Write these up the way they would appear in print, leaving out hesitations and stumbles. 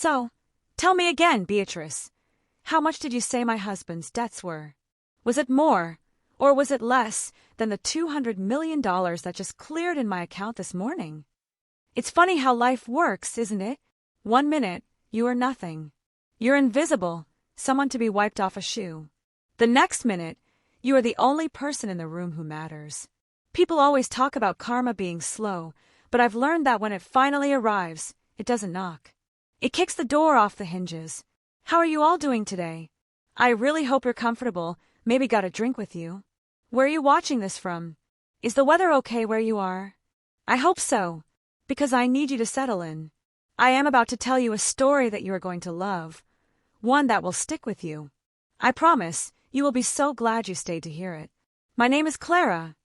So, tell me again, Beatrice. How much did you say my husband's debts were? Was it more, or was it less than the $200 million that just cleared in my account this morning? It's funny how life works, isn't it? 1 minute, you are nothing. You're invisible, someone to be wiped off a shoe. The next minute, you are the only person in the room who matters. People always talk about karma being slow, but I've learned that when it finally arrives, it doesn't knock. It kicks the door off the hinges. How are you all doing today? I really hope you're comfortable, maybe got a drink with you. Where are you watching this from? Is the weather okay where you are? I hope so, because I need you to settle in. I am about to tell you a story that you are going to love, one that will stick with you. I promise, you will be so glad you stayed to hear it. My name is Clara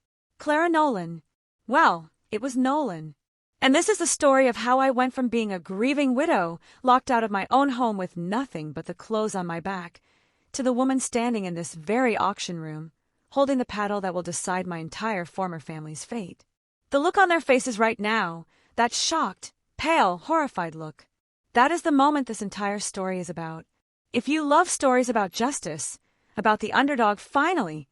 Nolan. Well, it was Nolan. And this is the story of how I went from being a grieving widow, locked out of my own home with nothing but the clothes on my back, to the woman standing in this very auction room, holding the paddle that will decide my entire former family's fate. The look on their faces right now, that shocked, pale, horrified look, that is the moment this entire story is about. If you love stories about justice, about the underdog finally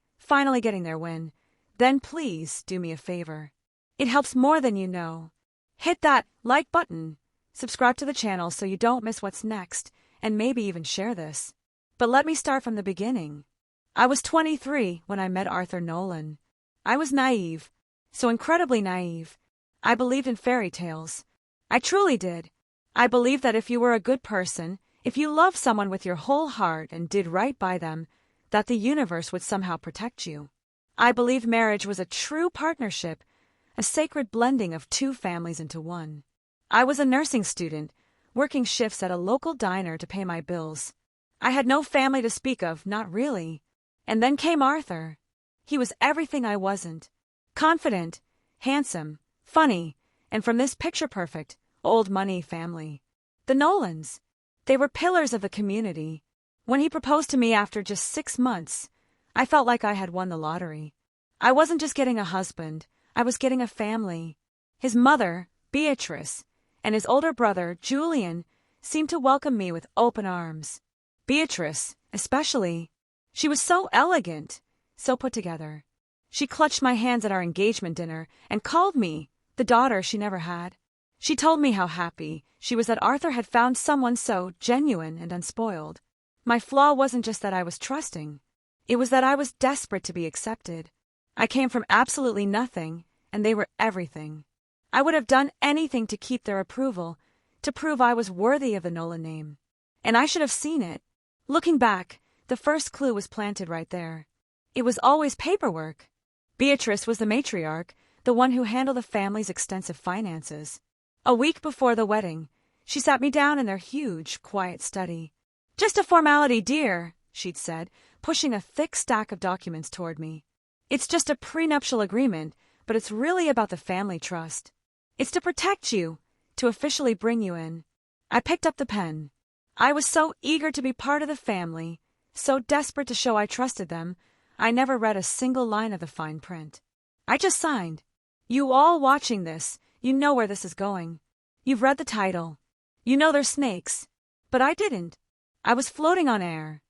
getting their win, then please do me a favor. It helps more than you know. Hit that like button, subscribe to the channel so you don't miss what's next, and maybe even share this. But let me start from the beginning. I was 23 when I met Arthur Nolan. I was naive, so incredibly naive. I believed in fairy tales. I truly did. I believed that if you were a good person, if you loved someone with your whole heart and did right by them, that the universe would somehow protect you. I believed marriage was a true partnership, a sacred blending of two families into one. I was a nursing student, working shifts at a local diner to pay my bills. I had no family to speak of, not really. And then came Arthur. He was everything I wasn't. Confident, handsome, funny, and from this picture-perfect, old money family. The Nolans. They were pillars of the community. When he proposed to me after just 6 months, I felt like I had won the lottery. I wasn't just getting a husband, I was getting a family. His mother, Beatrice, and his older brother, Julian, seemed to welcome me with open arms. Beatrice, especially. She was so elegant, so put together. She clutched my hands at our engagement dinner and called me the daughter she never had. She told me how happy she was that Arthur had found someone so genuine and unspoiled. My flaw wasn't just that I was trusting. It was that I was desperate to be accepted. I came from absolutely nothing, and they were everything. I would have done anything to keep their approval, to prove I was worthy of the Nolan name. And I should have seen it. Looking back, the first clue was planted right there. It was always paperwork. Beatrice was the matriarch, the one who handled the family's extensive finances. A week before the wedding, she sat me down in their huge, quiet study. "Just a formality, dear," she'd said, pushing a thick stack of documents toward me. "It's just a prenuptial agreement, but it's really about the family trust. It's to protect you, to officially bring you in." I picked up the pen. I was so eager to be part of the family, so desperate to show I trusted them, I never read a single line of the fine print. I just signed. You all watching this, you know where this is going. You've read the title. You know they're snakes. But I didn't. I was floating on air.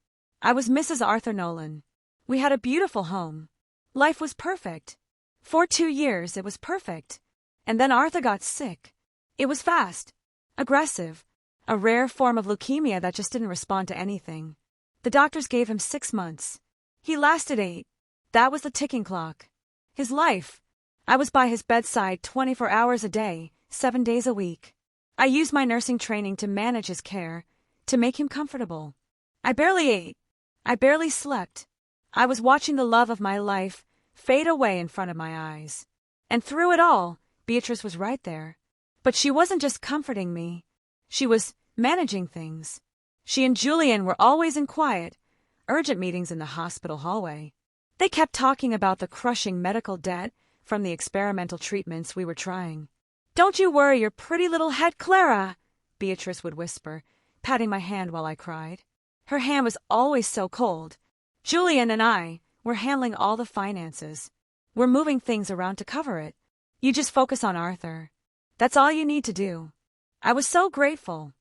I was Mrs. Arthur Nolan. We had a beautiful home. Life was perfect. For 2 years it was perfect. And then Arthur got sick. It was fast. Aggressive. A rare form of leukemia that just didn't respond to anything. The doctors gave him 6 months. He lasted 8. That was the ticking clock. His life. I was by his bedside 24 hours a day, 7 days a week. I used my nursing training to manage his care, to make him comfortable. I barely ate. I barely slept. I was watching the love of my life fade away in front of my eyes. And through it all, Beatrice was right there. But she wasn't just comforting me. She was managing things. She and Julian were always in quiet, urgent meetings in the hospital hallway. They kept talking about the crushing medical debt from the experimental treatments we were trying. "Don't you worry your pretty little head, Clara," Beatrice would whisper, patting my hand while I cried. Her hand was always so cold. "Julian and I, we're handling all the finances. We're moving things around to cover it. You just focus on Arthur. That's all you need to do." I was so grateful.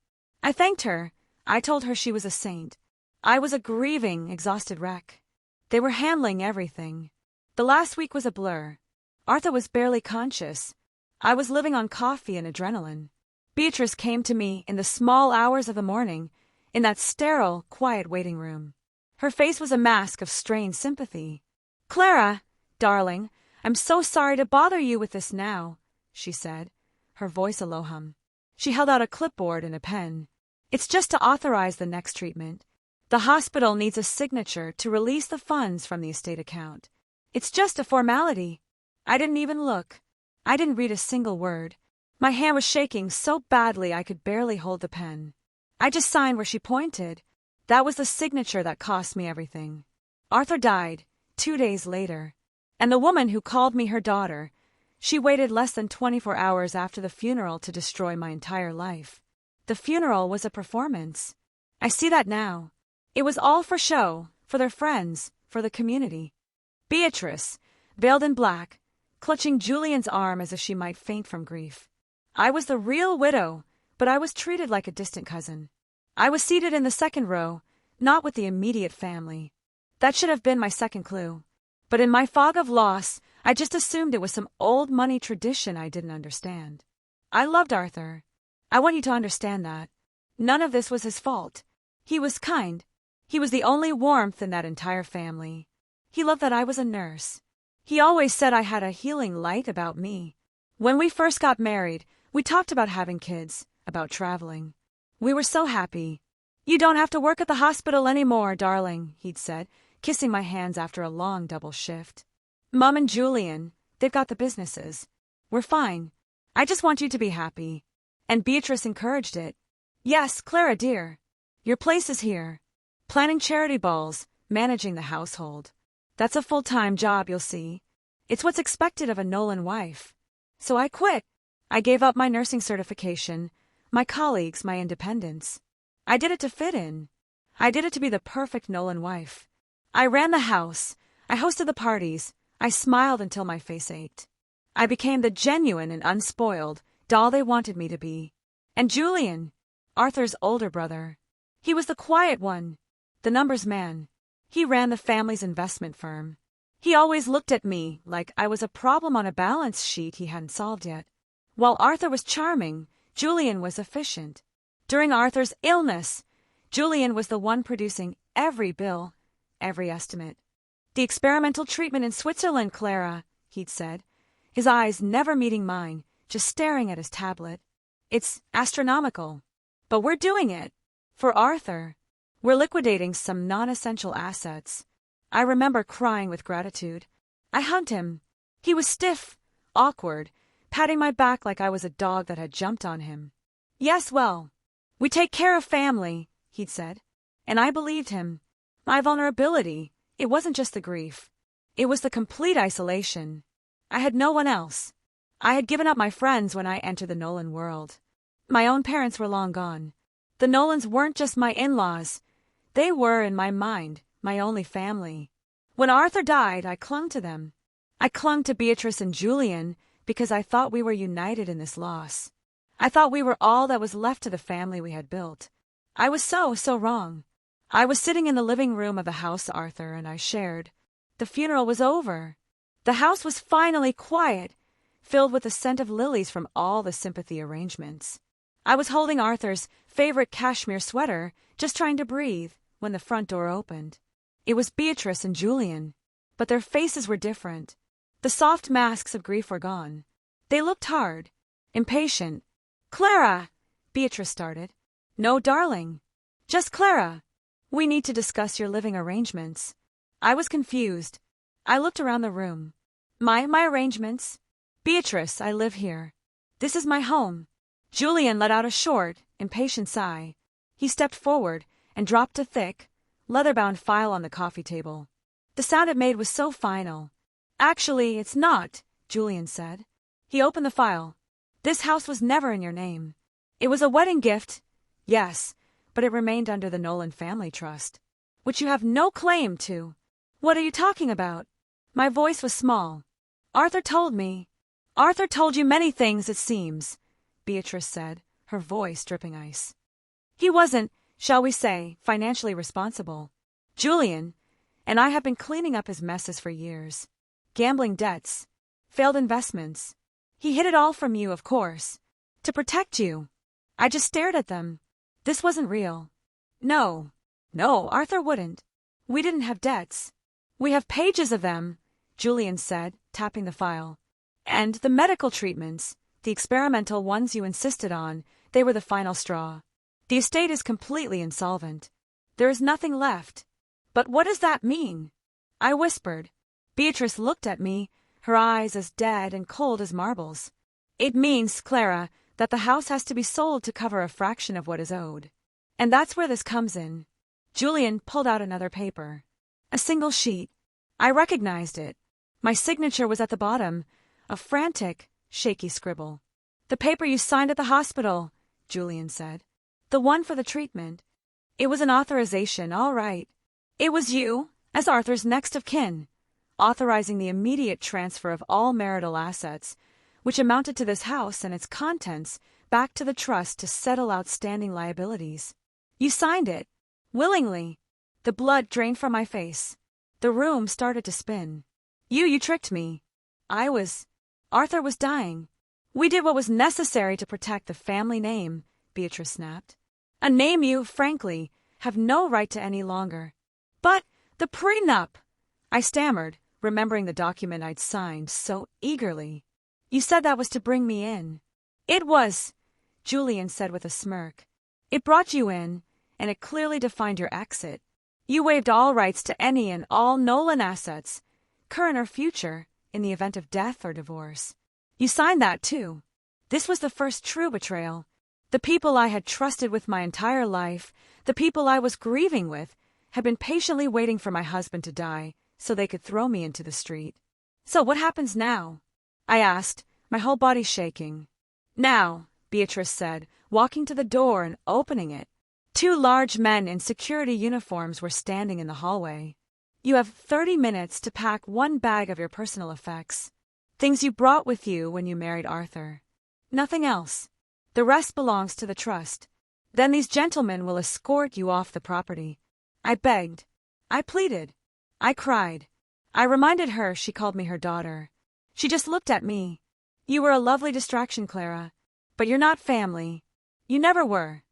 I thanked her. I told her she was a saint. I was a grieving, exhausted wreck. They were handling everything. The last week was a blur. Arthur was barely conscious. I was living on coffee and adrenaline. Beatrice came to me in the small hours of the morning, in that sterile, quiet waiting room. Her face was a mask of strained sympathy. "Clara, darling, I'm so sorry to bother you with this now," she said, her voice a low hum. She held out a clipboard and a pen. "It's just to authorize the next treatment. The hospital needs a signature to release the funds from the estate account. It's just a formality." I didn't even look. I didn't read a single word. My hand was shaking so badly I could barely hold the pen. I just signed where she pointed. That was the signature that cost me everything. Arthur died 2 days later. And the woman who called me her daughter, she waited less than 24 hours after the funeral to destroy my entire life. The funeral was a performance. I see that now. It was all for show, for their friends, for the community. Beatrice, veiled in black, clutching Julian's arm as if she might faint from grief. I was the real widow, but I was treated like a distant cousin. I was seated in the second row, not with the immediate family. That should have been my second clue. But in my fog of loss, I just assumed it was some old money tradition I didn't understand. I loved Arthur. I want you to understand that. None of this was his fault. He was kind. He was the only warmth in that entire family. He loved that I was a nurse. He always said I had a healing light about me. When we first got married, we talked about having kids, about traveling. We were so happy. "You don't have to work at the hospital anymore, darling," he'd said, kissing my hands after a long double shift. "Mom and Julian, they've got the businesses. We're fine. I just want you to be happy." And Beatrice encouraged it. "Yes, Clara dear. Your place is here. Planning charity balls, managing the household. That's a full-time job, you'll see. It's what's expected of a Nolan wife. So I quit. I gave up my nursing certification, my colleagues, my independence. I did it to fit in. I did it to be the perfect Nolan wife. I ran the house. I hosted the parties. I smiled until my face ached. I became the genuine and unspoiled doll they wanted me to be. And Julian, Arthur's older brother, he was the quiet one, the numbers man. He ran the family's investment firm. He always looked at me like I was a problem on a balance sheet he hadn't solved yet. While Arthur was charming, Julian was efficient. During Arthur's illness, Julian was the one producing every bill, every estimate. "The experimental treatment in Switzerland, Clara," he'd said, his eyes never meeting mine, just staring at his tablet. "It's astronomical. But we're doing it. For Arthur. We're liquidating some non-essential assets." I remember crying with gratitude. I hugged him. He was stiff, awkward, patting my back like I was a dog that had jumped on him. "Yes, well, we take care of family," he'd said. And I believed him. My vulnerability, it wasn't just the grief. It was the complete isolation. I had no one else. I had given up my friends when I entered the Nolan world. My own parents were long gone. The Nolans weren't just my in-laws. They were, in my mind, my only family. When Arthur died, I clung to them. I clung to Beatrice and Julian because I thought we were united in this loss. I thought we were all that was left to the family we had built. I was so wrong. I was sitting in the living room of the house Arthur and I shared. The funeral was over. The house was finally quiet, filled with the scent of lilies from all the sympathy arrangements. I was holding Arthur's favorite cashmere sweater, just trying to breathe, when the front door opened. It was Beatrice and Julian, but their faces were different. The soft masks of grief were gone. They looked hard, impatient. "Clara," Beatrice started. "No, darling. Just Clara. We need to discuss your living arrangements." I was confused. I looked around the room. My arrangements? "Beatrice, I live here. This is my home." Julian let out a short, impatient sigh. He stepped forward and dropped a thick, leather-bound file on the coffee table. The sound it made was so final. "Actually, it's not," Julian said. He opened the file. "This house was never in your name. It was a wedding gift, yes, but it remained under the Nolan family trust, which you have no claim to." "What are you talking about?" My voice was small. "Arthur told me." "Arthur told you many things, it seems," Beatrice said, her voice dripping ice. He wasn't, shall we say, financially responsible. Julian and I have been cleaning up his messes for years. Gambling debts, failed investments. He hid it all from you, of course. To protect you. I just stared at them. This wasn't real. No, Arthur wouldn't. We didn't have debts. We have pages of them, Julian said, tapping the file. And the medical treatments, the experimental ones you insisted on, they were the final straw. The estate is completely insolvent. There is nothing left. But what does that mean? I whispered. Beatrice looked at me, her eyes as dead and cold as marbles. It means, Clara, that the house has to be sold to cover a fraction of what is owed. And that's where this comes in. Julian pulled out another paper. A single sheet. I recognized it. My signature was at the bottom, a frantic, shaky scribble. The paper you signed at the hospital, Julian said. The one for the treatment. It was an authorization, all right. It was you, as Arthur's next of kin, authorizing the immediate transfer of all marital assets, which amounted to this house and its contents, back to the trust to settle outstanding liabilities. You signed it. Willingly. The blood drained from my face. The room started to spin. You tricked me. Arthur was dying. We did what was necessary to protect the family name, Beatrice snapped. A name you, frankly, have no right to any longer. But the prenup! I stammered, remembering the document I'd signed so eagerly. You said that was to bring me in. It was, Julian said with a smirk. It brought you in, and it clearly defined your exit. You waived all rights to any and all Nolan assets, current or future, in the event of death or divorce. You signed that, too. This was the first true betrayal. The people I had trusted with my entire life, the people I was grieving with, had been patiently waiting for my husband to die so they could throw me into the street. So what happens now? I asked, my whole body shaking. Now, Beatrice said, walking to the door and opening it. 2 large men in security uniforms were standing in the hallway. You have 30 minutes to pack 1 bag of your personal effects. Things you brought with you when you married Arthur. Nothing else. The rest belongs to the trust. Then these gentlemen will escort you off the property. I begged. I pleaded. I cried. I reminded her she called me her daughter. She just looked at me. You were a lovely distraction, Clara. But you're not family. You never were.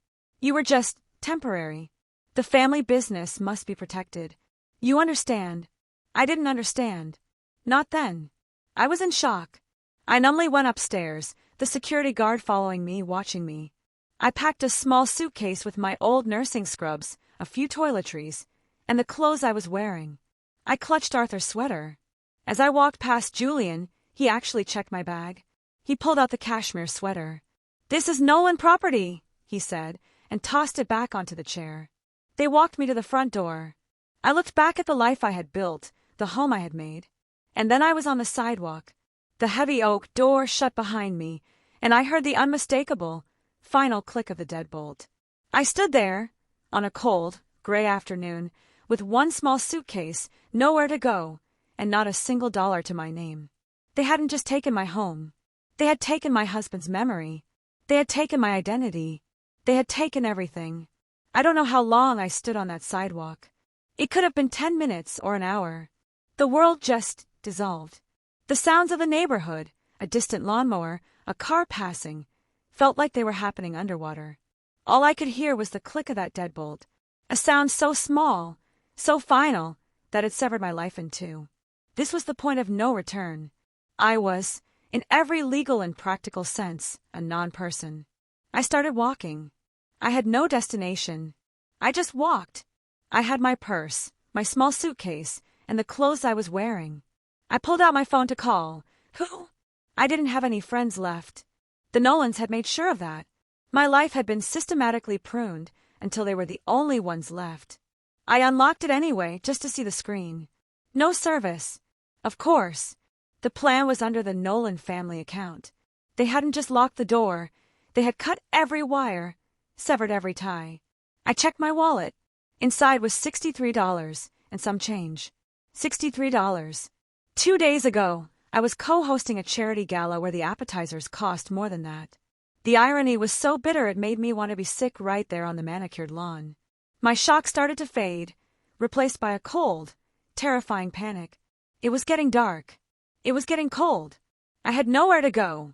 You were just temporary. The family business must be protected. You understand. I didn't understand. Not then. I was in shock. I numbly went upstairs, the security guard following me, watching me. I packed a small suitcase with my old nursing scrubs, a few toiletries, and the clothes I was wearing. I clutched Arthur's sweater. As I walked past Julian, he actually checked my bag. He pulled out the cashmere sweater. This is Nolan property, he said, and tossed it back onto the chair. They walked me to the front door. I looked back at the life I had built, the home I had made. And then I was on the sidewalk. The heavy oak door shut behind me, and I heard the unmistakable, final click of the deadbolt. I stood there, on a cold, gray afternoon, with 1 small suitcase, nowhere to go, and not a single dollar to my name. They hadn't just taken my home. They had taken my husband's memory. They had taken my identity. They had taken everything. I don't know how long I stood on that sidewalk. It could have been 10 minutes or an hour. The world just dissolved. The sounds of the neighborhood, a distant lawnmower, a car passing, felt like they were happening underwater. All I could hear was the click of that deadbolt, a sound so small, so final, that it severed my life in 2. This was the point of no return. I was, in every legal and practical sense, a non-person. I started walking. I had no destination. I just walked. I had my purse, my small suitcase, and the clothes I was wearing. I pulled out my phone to call. Who? I didn't have any friends left. The Nolans had made sure of that. My life had been systematically pruned until they were the only ones left. I unlocked it anyway, just to see the screen. No service. Of course. The plan was under the Nolan family account. They hadn't just locked the door. They had cut every wire, severed every tie. I checked my wallet. Inside was $63 and some change. $63. 2 days ago, I was co-hosting a charity gala where the appetizers cost more than that. The irony was so bitter it made me want to be sick right there on the manicured lawn. My shock started to fade, replaced by a cold, terrifying panic. It was getting dark. It was getting cold. I had nowhere to go.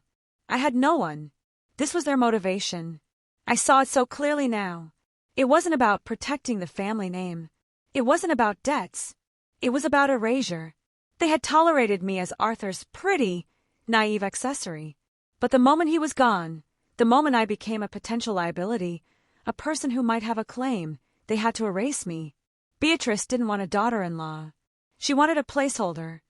I had no one. This was their motivation. I saw it so clearly now. It wasn't about protecting the family name. It wasn't about debts. It was about erasure. They had tolerated me as Arthur's pretty, naive accessory. But the moment he was gone, the moment I became a potential liability, a person who might have a claim, they had to erase me. Beatrice didn't want a daughter-in-law. She wanted a placeholder.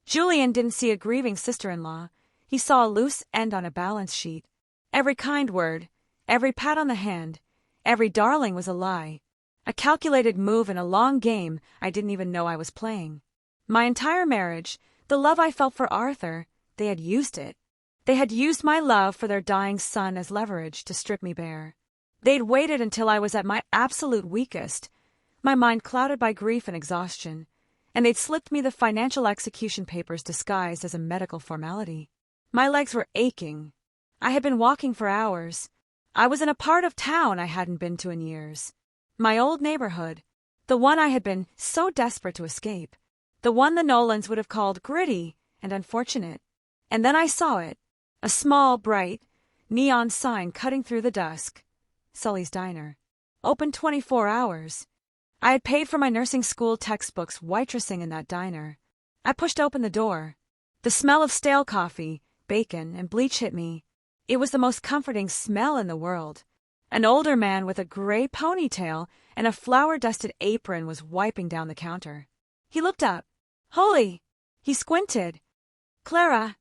Julian didn't see a grieving sister-in-law. He saw a loose end on a balance sheet. Every kind word, every pat on the hand, every darling was a lie. A calculated move in a long game I didn't even know I was playing. My entire marriage, the love I felt for Arthur, they had used it. They had used my love for their dying son as leverage to strip me bare. They'd waited until I was at my absolute weakest, my mind clouded by grief and exhaustion, and they'd slipped me the financial execution papers disguised as a medical formality. My legs were aching. I had been walking for hours. I was in a part of town I hadn't been to in years. My old neighborhood, the one I had been so desperate to escape, the one the Nolans would have called gritty and unfortunate. And then I saw it, a small, bright, neon sign cutting through the dusk. Sully's Diner. Open 24 hours. I had paid for my nursing school textbooks waitressing in that diner. I pushed open the door. The smell of stale coffee, bacon, and bleach hit me. It was the most comforting smell in the world. An older man with a gray ponytail and a flour-dusted apron was wiping down the counter. He looked up. Holy! He squinted. Clara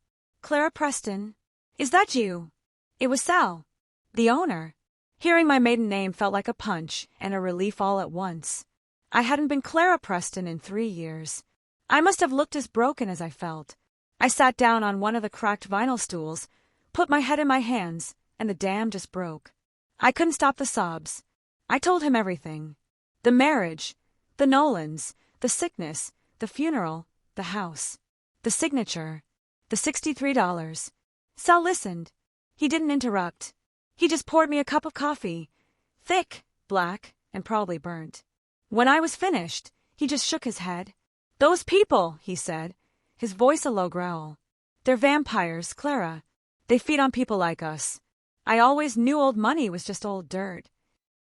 Preston. Is that you? It was Sal, the owner. Hearing my maiden name felt like a punch and a relief all at once. I hadn't been Clara Preston in 3 years. I must have looked as broken as I felt. I sat down on one of the cracked vinyl stools, put my head in my hands, and the dam just broke. I couldn't stop the sobs. I told him everything. The marriage, the Nolans, the sickness, the funeral, the house, the signature, the $63. Sal listened. He didn't interrupt. He just poured me a cup of coffee, thick, black, and probably burnt. When I was finished, he just shook his head. Those people, he said, his voice a low growl. They're vampires, Clara. They feed on people like us. I always knew old money was just old dirt.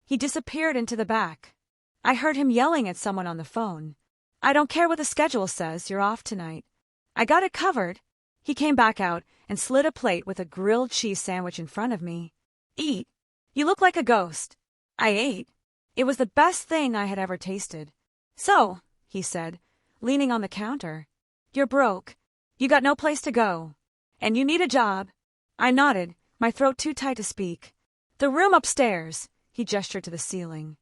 He disappeared into the back. I heard him yelling at someone on the phone. I don't care what the schedule says, you're off tonight. I got it covered. He came back out and slid a plate with a grilled cheese sandwich in front of me. Eat. You look like a ghost. I ate. It was the best thing I had ever tasted. So, he said, leaning on the counter, you're broke. You got no place to go. And you need a job. I nodded, my throat too tight to speak. The room upstairs, he gestured to the ceiling.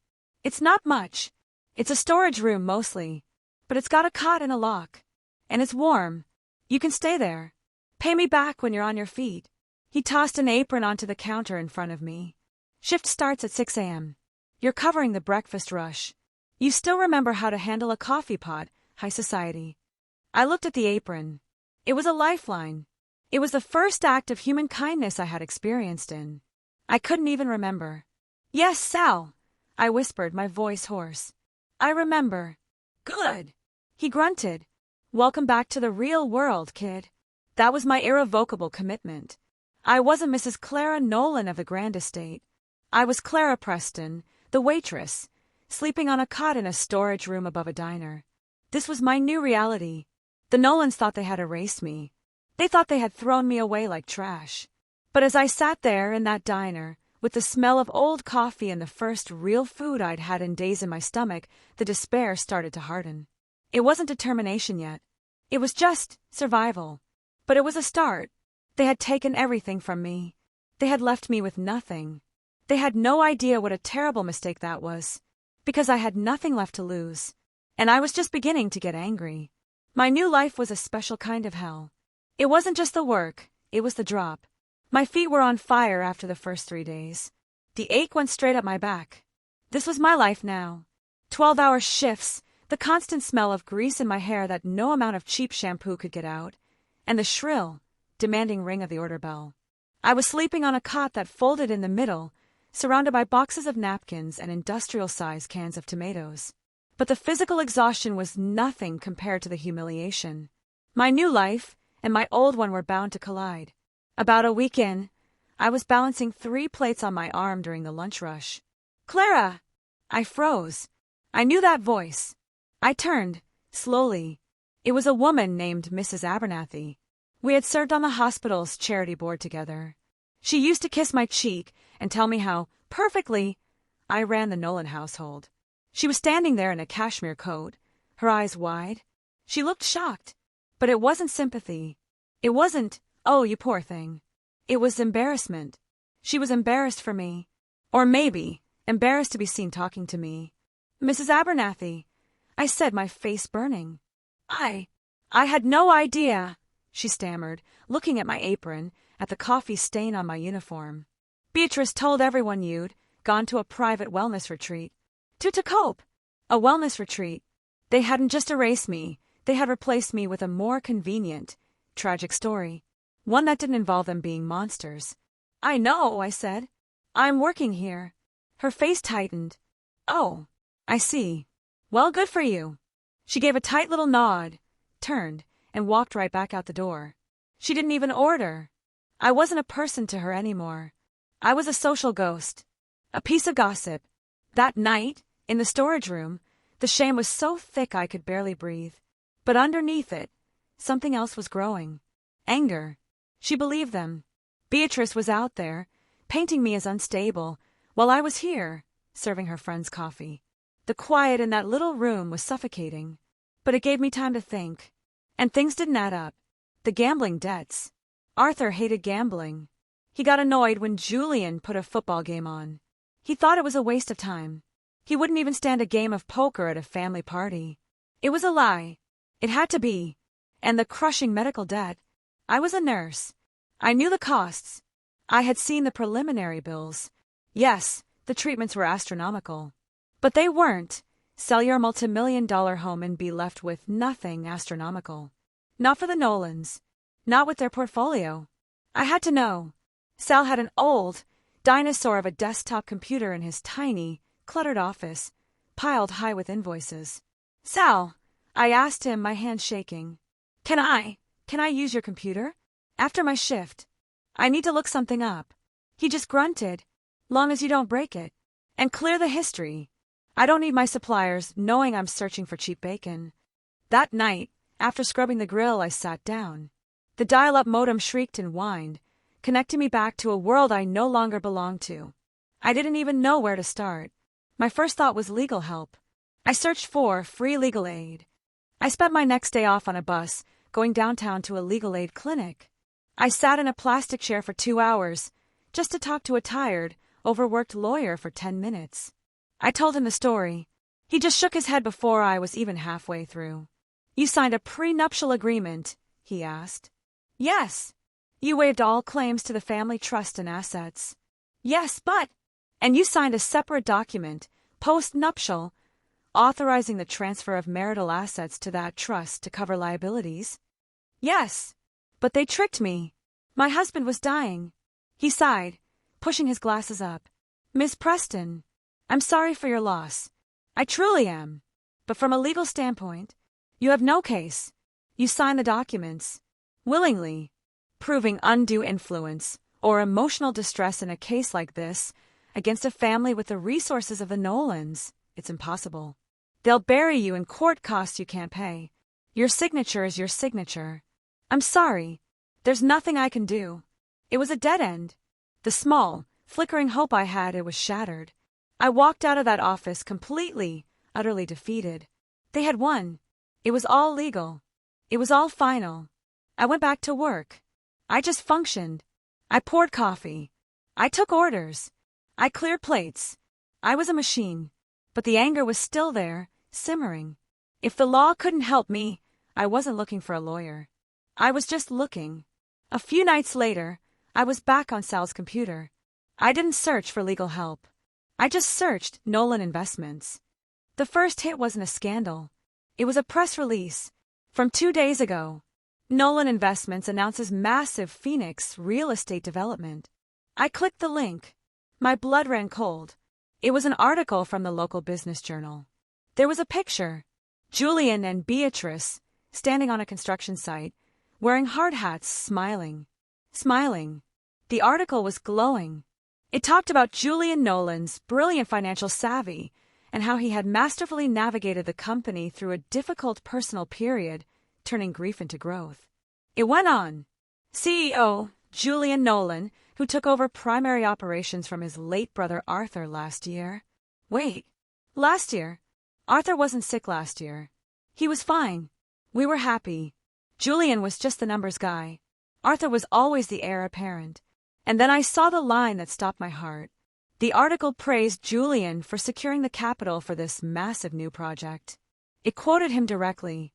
It's not much. It's a storage room mostly. But it's got a cot and a lock. And it's warm. You can stay there. Pay me back when you're on your feet. He tossed an apron onto the counter in front of me. Shift starts at 6 a.m. You're covering the breakfast rush. You still remember how to handle a coffee pot, high society. I looked at the apron. It was a lifeline. It was the first act of human kindness I had experienced in. I couldn't even remember. Yes, Sal, I whispered, my voice hoarse. I remember. Good. He grunted. Welcome back to the real world, kid. That was my irrevocable commitment. I wasn't Mrs. Clara Nolan of the Grand Estate. I was Clara Preston, the waitress, sleeping on a cot in a storage room above a diner. This was my new reality. The Nolans thought they had erased me. They thought they had thrown me away like trash. But as I sat there in that diner, with the smell of old coffee and the first real food I'd had in days in my stomach, the despair started to harden. It wasn't determination yet. It was just survival. But it was a start. They had taken everything from me. They had left me with nothing. They had no idea what a terrible mistake that was, because I had nothing left to lose. And I was just beginning to get angry. My new life was a special kind of hell. It wasn't just the work, it was the drop. My feet were on fire after the first 3 days. The ache went straight up my back. This was my life now. 12-hour shifts, the constant smell of grease in my hair that no amount of cheap shampoo could get out, and the shrill, demanding ring of the order bell. I was sleeping on a cot that folded in the middle, surrounded by boxes of napkins and industrial-sized cans of tomatoes. But the physical exhaustion was nothing compared to the humiliation. My new life and my old one were bound to collide. About a week in, I was balancing 3 plates on my arm during the lunch rush. "Clara!" I froze. I knew that voice. I turned, slowly. It was a woman named Mrs. Abernathy. We had served on the hospital's charity board together. She used to kiss my cheek and tell me how perfectly I ran the Nolan household. She was standing there in a cashmere coat, her eyes wide. She looked shocked, but it wasn't sympathy. It wasn't, "Oh, you poor thing." It was embarrassment. She was embarrassed for me. Or maybe embarrassed to be seen talking to me. "Mrs. Abernathy," I said, my face burning. I had no idea," she stammered, looking at my apron, at the coffee stain on my uniform. "Beatrice told everyone you'd gone to a private wellness retreat. To cope. A wellness retreat. They hadn't just erased me, they had replaced me with a more convenient, tragic story. One that didn't involve them being monsters." "I know," I said. "I'm working here." Her face tightened. "Oh, I see. Well, good for you." She gave a tight little nod, turned, and walked right back out the door. She didn't even order. I wasn't a person to her anymore. I was a social ghost. A piece of gossip. That night, in the storage room, the shame was so thick I could barely breathe. But underneath it, something else was growing. Anger. She believed them. Beatrice was out there, painting me as unstable, while I was here, serving her friends coffee. The quiet in that little room was suffocating. But it gave me time to think. And things didn't add up. The gambling debts. Arthur hated gambling. He got annoyed when Julian put a football game on. He thought it was a waste of time. He wouldn't even stand a game of poker at a family party. It was a lie. It had to be. And the crushing medical debt. I was a nurse. I knew the costs. I had seen the preliminary bills. Yes, the treatments were astronomical. But they weren't. Sell your multimillion-dollar home and be left with nothing astronomical. Not for the Nolans. Not with their portfolio. I had to know. Sal had an old dinosaur of a desktop computer in his tiny, cluttered office, piled high with invoices. "Sal," I asked him, my hand shaking. Can I use your computer? After my shift. I need to look something up." He just grunted. "Long as you don't break it. And clear the history. I don't need my suppliers knowing I'm searching for cheap bacon." That night, after scrubbing the grill, I sat down. The dial-up modem shrieked and whined, connecting me back to a world I no longer belonged to. I didn't even know where to start. My first thought was legal help. I searched for free legal aid. I spent my next day off on a bus, going downtown to a legal aid clinic. I sat in a plastic chair for 2 hours, just to talk to a tired, overworked lawyer for 10 minutes. I told him the story. He just shook his head before I was even halfway through. "You signed a prenuptial agreement?" he asked. "Yes." "You waived all claims to the family trust and assets?" "Yes, but—" "And you signed a separate document, post-nuptial, authorizing the transfer of marital assets to that trust to cover liabilities?" "Yes. But they tricked me. My husband was dying." He sighed, pushing his glasses up. "Miss Preston, I'm sorry for your loss. I truly am. But from a legal standpoint, you have no case. You signed the documents. Willingly. Proving undue influence or emotional distress in a case like this against a family with the resources of the Nolans, it's impossible. They'll bury you in court costs you can't pay. Your signature is your signature. I'm sorry. There's nothing I can do. It was a dead end. The small, flickering hope I had, it was shattered. I walked out of that office completely, utterly defeated. They had won. It was all legal. It was all final. I went back to work. I just functioned. I poured coffee. I took orders. I cleared plates. I was a machine. But the anger was still there, simmering. If the law couldn't help me, I wasn't looking for a lawyer. I was just looking. A few nights later, I was back on Sal's computer. I didn't search for legal help. I just searched Nolan Investments. The first hit wasn't a scandal. It was a press release from 2 days ago. Nolan Investments announces massive Phoenix real estate development. I clicked the link. My blood ran cold. It was an article from the local business journal. There was a picture. Julian and Beatrice, standing on a construction site, wearing hard hats, smiling. Smiling. The article was glowing. It talked about Julian Nolan's brilliant financial savvy and how he had masterfully navigated the company through a difficult personal period, turning grief into growth. It went on. CEO Julian Nolan, who took over primary operations from his late brother Arthur last year. Wait, last year? Arthur wasn't sick last year. He was fine. We were happy. Julian was just the numbers guy. Arthur was always the heir apparent. And then I saw the line that stopped my heart. The article praised Julian for securing the capital for this massive new project. It quoted him directly.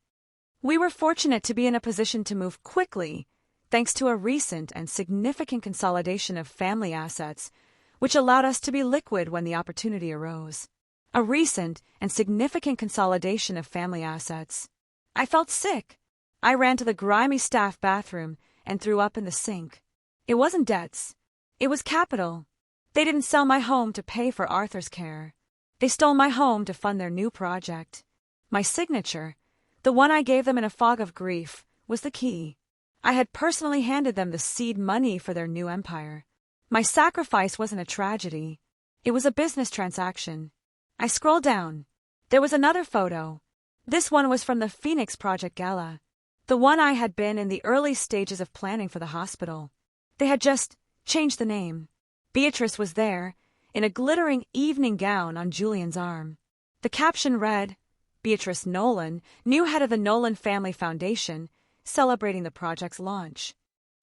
We were fortunate to be in a position to move quickly, thanks to a recent and significant consolidation of family assets, which allowed us to be liquid when the opportunity arose. A recent and significant consolidation of family assets. I felt sick. I ran to the grimy staff bathroom and threw up in the sink. It wasn't debts. It was capital. They didn't sell my home to pay for Arthur's care. They stole my home to fund their new project. My signature, the one I gave them in a fog of grief, was the key. I had personally handed them the seed money for their new empire. My sacrifice wasn't a tragedy. It was a business transaction. I scrolled down. There was another photo. This one was from the Phoenix Project Gala. The one I had been in the early stages of planning for the hospital. They had just changed the name. Beatrice was there, in a glittering evening gown on Julian's arm. The caption read, Beatrice Nolan, new head of the Nolan Family Foundation, celebrating the project's launch.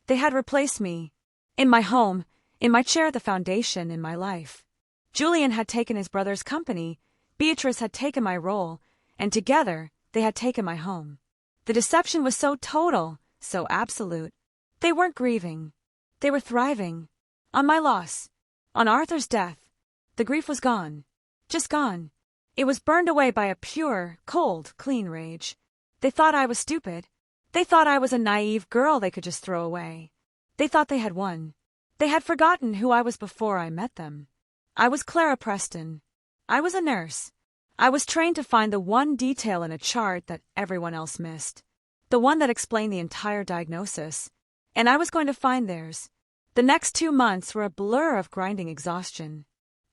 They had replaced me. In my home, in my chair at the foundation, in my life. Julian had taken his brother's company, Beatrice had taken my role, and together they had taken my home. The deception was so total, so absolute. They weren't grieving. They were thriving. On my loss. On Arthur's death. The grief was gone. Just gone. It was burned away by a pure, cold, clean rage. They thought I was stupid. They thought I was a naive girl they could just throw away. They thought they had won. They had forgotten who I was before I met them. I was Clara Preston. I was a nurse. I was trained to find the one detail in a chart that everyone else missed. The one that explained the entire diagnosis. And I was going to find theirs. The next 2 months were a blur of grinding exhaustion.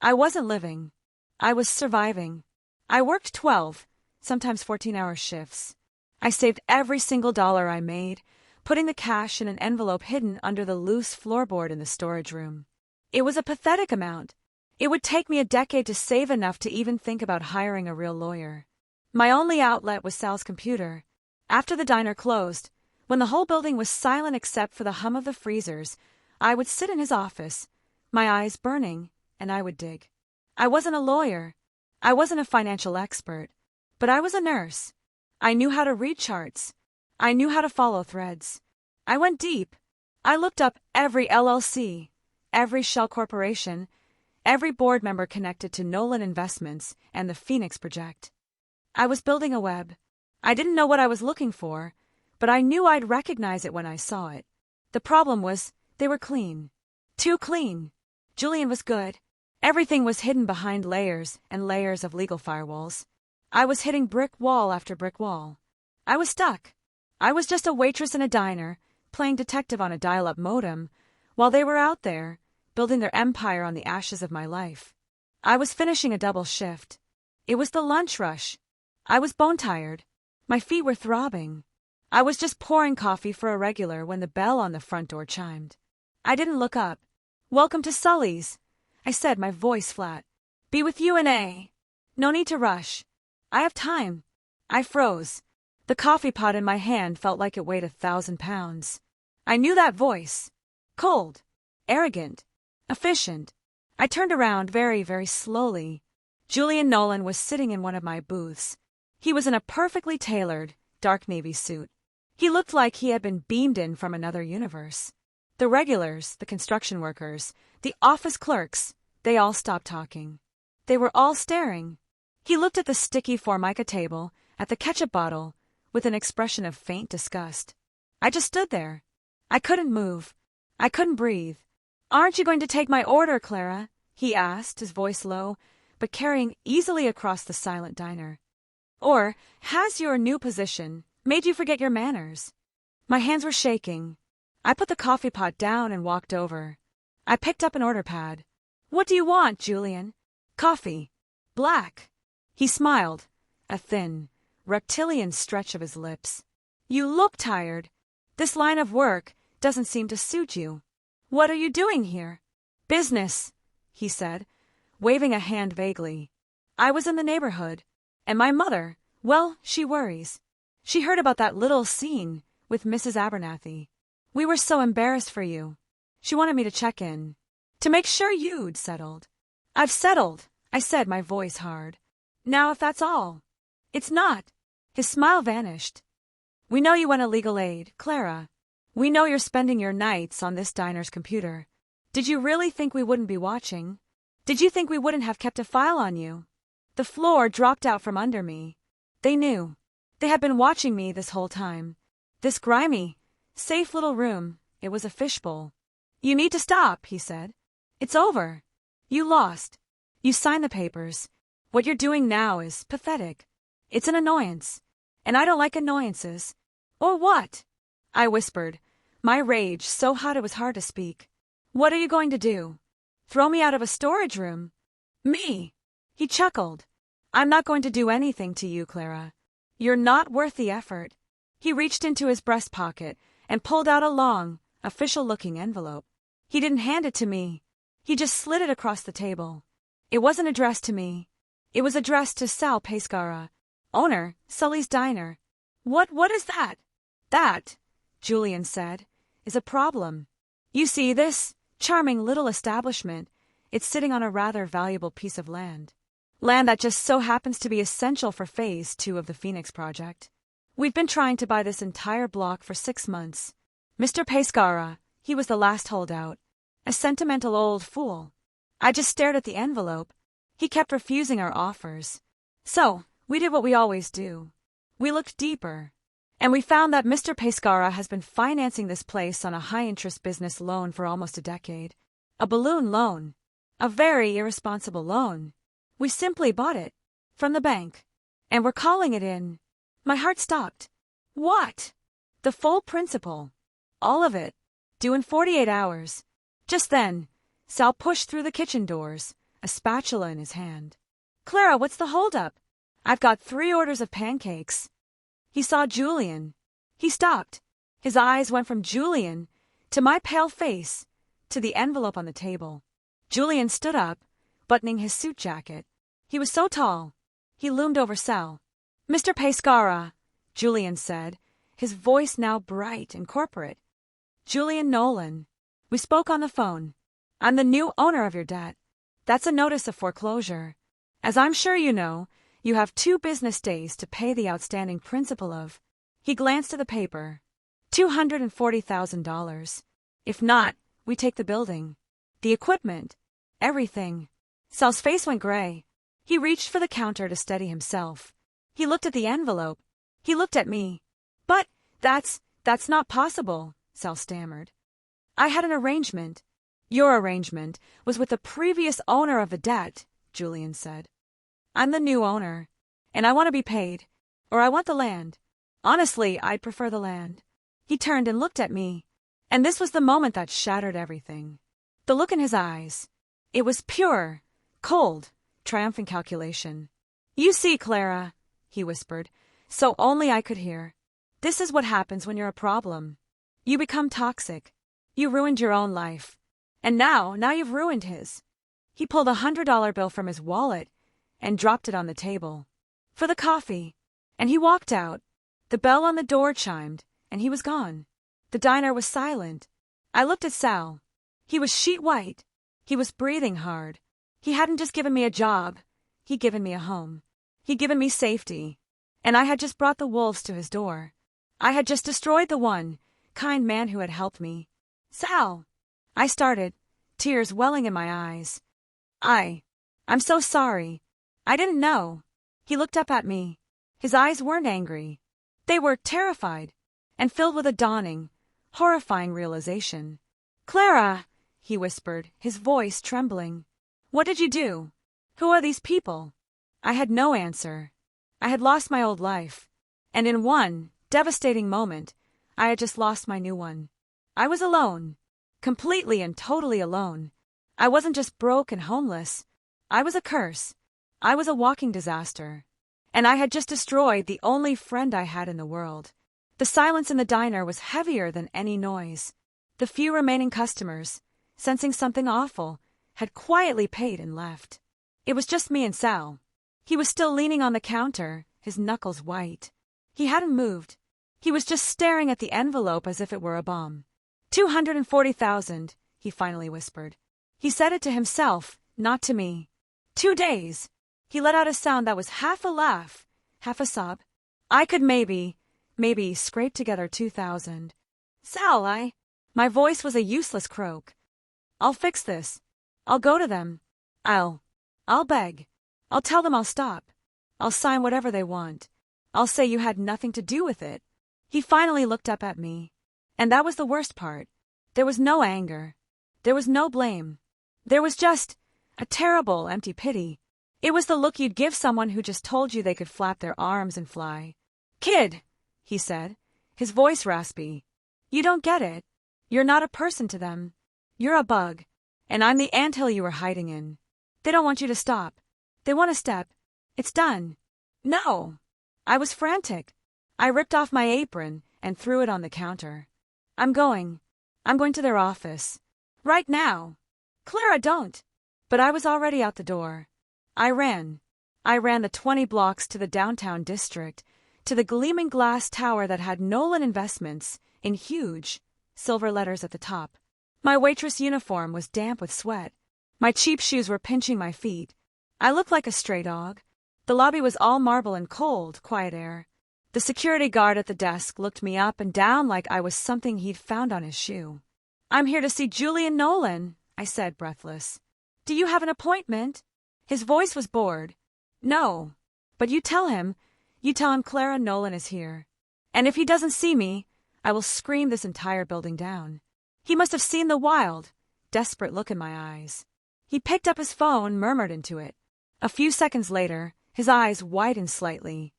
I wasn't living. I was surviving. I worked 12, sometimes 14-hour shifts. I saved every single dollar I made, putting the cash in an envelope hidden under the loose floorboard in the storage room. It was a pathetic amount. It would take me a decade to save enough to even think about hiring a real lawyer. My only outlet was Sal's computer. After the diner closed, when the whole building was silent except for the hum of the freezers, I would sit in his office, my eyes burning, and I would dig. I wasn't a lawyer. I wasn't a financial expert. But I was a nurse. I knew how to read charts. I knew how to follow threads. I went deep. I looked up every LLC, every shell corporation, every board member connected to Nolan Investments and the Phoenix Project. I was building a web. I didn't know what I was looking for, but I knew I'd recognize it when I saw it. The problem was, they were clean. Too clean. Julian was good. Everything was hidden behind layers and layers of legal firewalls. I was hitting brick wall after brick wall. I was stuck. I was just a waitress in a diner, playing detective on a dial-up modem, while they were out there, building their empire on the ashes of my life. I was finishing a double shift. It was the lunch rush. I was bone-tired. My feet were throbbing. I was just pouring coffee for a regular when the bell on the front door chimed. I didn't look up. Welcome to Sully's, I said, my voice flat. Be with you in a. No need to rush. I have time. I froze. The coffee pot in my hand felt like it weighed 1,000 pounds. I knew that voice. Cold. Arrogant. Efficient. I turned around very, very slowly. Julian Nolan was sitting in one of my booths. He was in a perfectly tailored, dark navy suit. He looked like he had been beamed in from another universe. The regulars, the construction workers, the office clerks, they all stopped talking. They were all staring. He looked at the sticky Formica table, at the ketchup bottle, with an expression of faint disgust. I just stood there. I couldn't move. I couldn't breathe. Aren't you going to take my order, Clara? He asked, his voice low, but carrying easily across the silent diner. Or has your new position made you forget your manners? My hands were shaking. I put the coffee pot down and walked over. I picked up an order pad. What do you want, Julian? Coffee. Black. He smiled, a thin, reptilian stretch of his lips. You look tired. This line of work doesn't seem to suit you. What are you doing here? Business, he said, waving a hand vaguely. I was in the neighborhood, and my mother, well, she worries. She heard about that little scene with Mrs. Abernathy. We were so embarrassed for you. She wanted me to check in, to make sure you'd settled. I've settled, I said, my voice hard. Now if that's all. It's not. His smile vanished. We know you want a legal aid, Clara. We know you're spending your nights on this diner's computer. Did you really think we wouldn't be watching? Did you think we wouldn't have kept a file on you? The floor dropped out from under me. They knew. They had been watching me this whole time. This grimy, safe little room, it was a fishbowl. You need to stop, he said. It's over. You lost. You signed the papers. What you're doing now is pathetic. It's an annoyance. And I don't like annoyances. Or what? I whispered, my rage so hot it was hard to speak. What are you going to do? Throw me out of a storage room? Me? He chuckled. I'm not going to do anything to you, Clara. You're not worth the effort. He reached into his breast pocket and pulled out a long, official-looking envelope. He didn't hand it to me. He just slid it across the table. It wasn't addressed to me. It was addressed to Sal Pescara, owner, Sully's Diner. What is that? That, Julian said, is a problem. You see, this charming little establishment, it's sitting on a rather valuable piece of land. Land that just so happens to be essential for Phase 2 of the Phoenix Project. We've been trying to buy this entire block for 6 months. Mr. Pescara, he was the last holdout. A sentimental old fool. I just stared at the envelope. He kept refusing our offers. So, we did what we always do. We looked deeper. And we found that Mr. Pescara has been financing this place on a high-interest business loan for almost a decade. A balloon loan. A very irresponsible loan. We simply bought it. From the bank. And we're calling it in. My heart stopped. What? The full principal. All of it. Due in 48 hours. Just then, Sal pushed through the kitchen doors, a spatula in his hand. Clara, what's the holdup? I've got 3 orders of pancakes. He saw Julian. He stopped. His eyes went from Julian to my pale face to the envelope on the table. Julian stood up, buttoning his suit jacket. He was so tall. He loomed over Sal. Mr. Pescara, Julian said, his voice now bright and corporate. Julian Nolan. We spoke on the phone. I'm the new owner of your debt. That's a notice of foreclosure. As I'm sure you know, you have 2 business days to pay the outstanding principal of. He glanced at the paper. $240,000. If not, we take the building. The equipment. Everything. Sal's face went gray. He reached for the counter to steady himself. He looked at the envelope. He looked at me. But that's not possible, Sal stammered. I had an arrangement. Your arrangement was with the previous owner of the debt, Julian said. I'm the new owner, and I want to be paid, or I want the land. Honestly, I'd prefer the land. He turned and looked at me, and this was the moment that shattered everything. The look in his eyes. It was pure, cold, triumphant calculation. You see, Clara, he whispered, so only I could hear. This is what happens when you're a problem. You become toxic. You ruined your own life. And now you've ruined his. He pulled a $100 bill from his wallet and dropped it on the table. For the coffee. And he walked out. The bell on the door chimed, and he was gone. The diner was silent. I looked at Sal. He was sheet white. He was breathing hard. He hadn't just given me a job. He'd given me a home. He'd given me safety. And I had just brought the wolves to his door. I had just destroyed the one kind man who had helped me. Sal! I started, tears welling in my eyes. I'm so sorry. I didn't know. He looked up at me. His eyes weren't angry. They were terrified. and filled with a dawning, horrifying realization. "Clara," he whispered, his voice trembling. "What did you do? Who are these people?" I had no answer. I had lost my old life, and in one devastating moment, I had just lost my new one. I was alone, completely and totally alone. I wasn't just broke and homeless. I was a curse. I was a walking disaster. And I had just destroyed the only friend I had in the world. The silence in the diner was heavier than any noise. The few remaining customers, sensing something awful, had quietly paid and left. It was just me and Sal. He was still leaning on the counter, his knuckles white. He hadn't moved. He was just staring at the envelope as if it were a bomb. 240,000, he finally whispered. He said it to himself, not to me. 2 days. He let out a sound that was half a laugh, half a sob. I could maybe scrape together 2,000. Sal, My voice was a useless croak. "I'll fix this. I'll go to them. I'll beg. I'll tell them I'll stop. I'll sign whatever they want. I'll say you had nothing to do with it." He finally looked up at me. And that was the worst part. There was no anger. There was no blame. There was just a terrible, empty pity. It was the look you'd give someone who just told you they could flap their arms and fly. "Kid," he said, his voice raspy, "you don't get it. You're not a person to them. You're a bug, and I'm the anthill you were hiding in. They don't want you to stop. They want to step. It's done." "No." I was frantic. I ripped off my apron and threw it on the counter. I'm going to their office. Right now." "Clara, don't." But I was already out the door. I ran the 20 blocks to the downtown district, to the gleaming glass tower that had Nolan Investments in huge silver letters at the top. My waitress uniform was damp with sweat. My cheap shoes were pinching my feet. I looked like a stray dog. The lobby was all marble and cold, quiet air. The security guard at the desk looked me up and down like I was something he'd found on his shoe. "I'm here to see Julian Nolan," I said, breathless. "Do you have an appointment?" His voice was bored. "No. But you tell him Clara Nolan is here. And if he doesn't see me, I will scream this entire building down." He must have seen the wild, desperate look in my eyes. He picked up his phone, murmured into it. A few seconds later, his eyes widened slightly.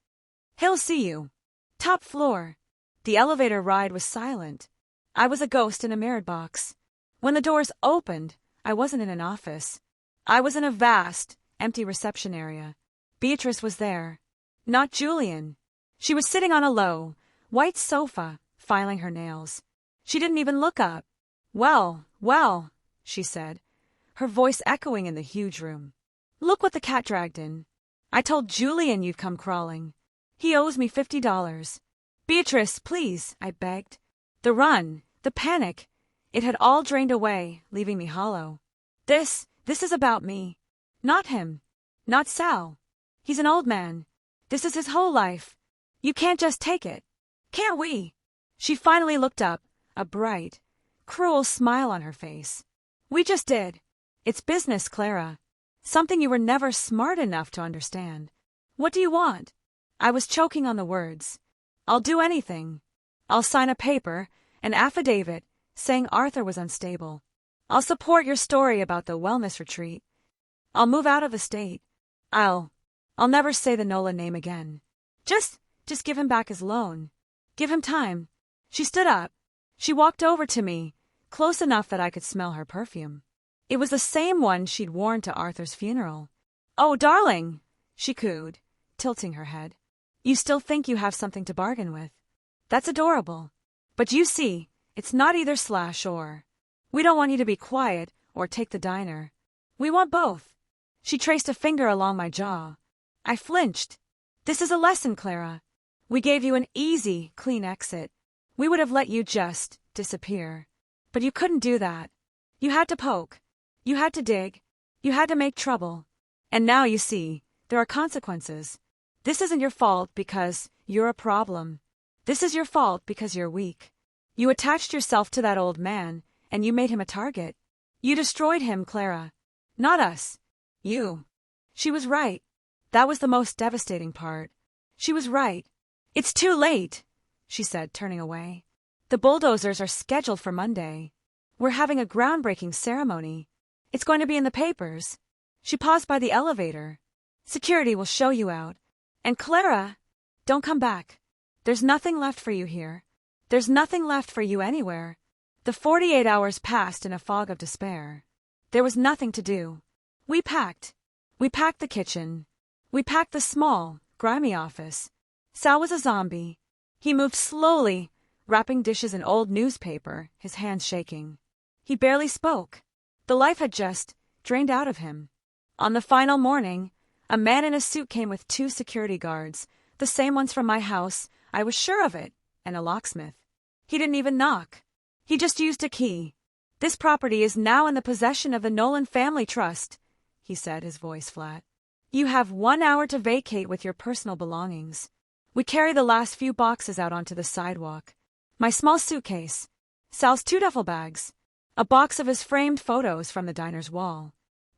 "He'll see you. Top floor." The elevator ride was silent. I was a ghost in a mirrored box. When the doors opened, I wasn't in an office. I was in a vast, empty reception area. Beatrice was there. Not Julian. She was sitting on a low, white sofa, filing her nails. She didn't even look up. Well, she said, her voice echoing in the huge room. "Look what the cat dragged in. I told Julian you'd come crawling. He owes me $50. Beatrice, please," I begged. The run, the panic, it had all drained away, leaving me hollow. This is about me. Not him. Not Sal. He's an old man. This is his whole life. You can't just take it. Can't we? She finally looked up, a bright, cruel smile on her face. "We just did. It's business, Clara. Something you were never smart enough to understand. What do you want?" I was choking on the words. "I'll do anything. I'll sign a paper, an affidavit, saying Arthur was unstable. I'll support your story about the wellness retreat. I'll move out of the state. I'll never say the Nolan name again. Just give him back his loan. Give him time." She stood up. She walked over to me, close enough that I could smell her perfume. It was the same one she'd worn to Arthur's funeral. "Oh, darling," she cooed, tilting her head. "You still think you have something to bargain with. That's adorable. But you see, it's not either / or. We don't want you to be quiet or take the diner. We want both." She traced a finger along my jaw. I flinched. "This is a lesson, Clara. We gave you an easy, clean exit. We would have let you just disappear. But you couldn't do that. You had to poke. You had to dig. You had to make trouble. And now you see, there are consequences. This isn't your fault because you're a problem. This is your fault because you're weak. You attached yourself to that old man, and you made him a target. You destroyed him, Clara. Not us. You." She was right. That was the most devastating part. She was right. "It's too late. she said, turning away. The bulldozers are scheduled for Monday. We're having a groundbreaking ceremony. It's going to be in the papers. She paused by the elevator. Security will show you out. And Clara, don't come back. There's nothing left for you here. There's nothing left for you anywhere. The 48 hours passed in a fog of despair. There was nothing to do. We packed. We packed the kitchen. We packed the small, grimy office. Sal was a zombie. He moved slowly, wrapping dishes in old newspaper, his hands shaking. He barely spoke. The life had just drained out of him. On the final morning, a man in a suit came with 2 security guards, the same ones from my house, I was sure of it, and a locksmith. He didn't even knock. He just used a key. This property is now in the possession of the Nolan Family Trust, he said, his voice flat. You have 1 hour to vacate with your personal belongings. We carry the last few boxes out onto the sidewalk. My small suitcase, Sal's 2 duffel bags, a box of his framed photos from the diner's wall.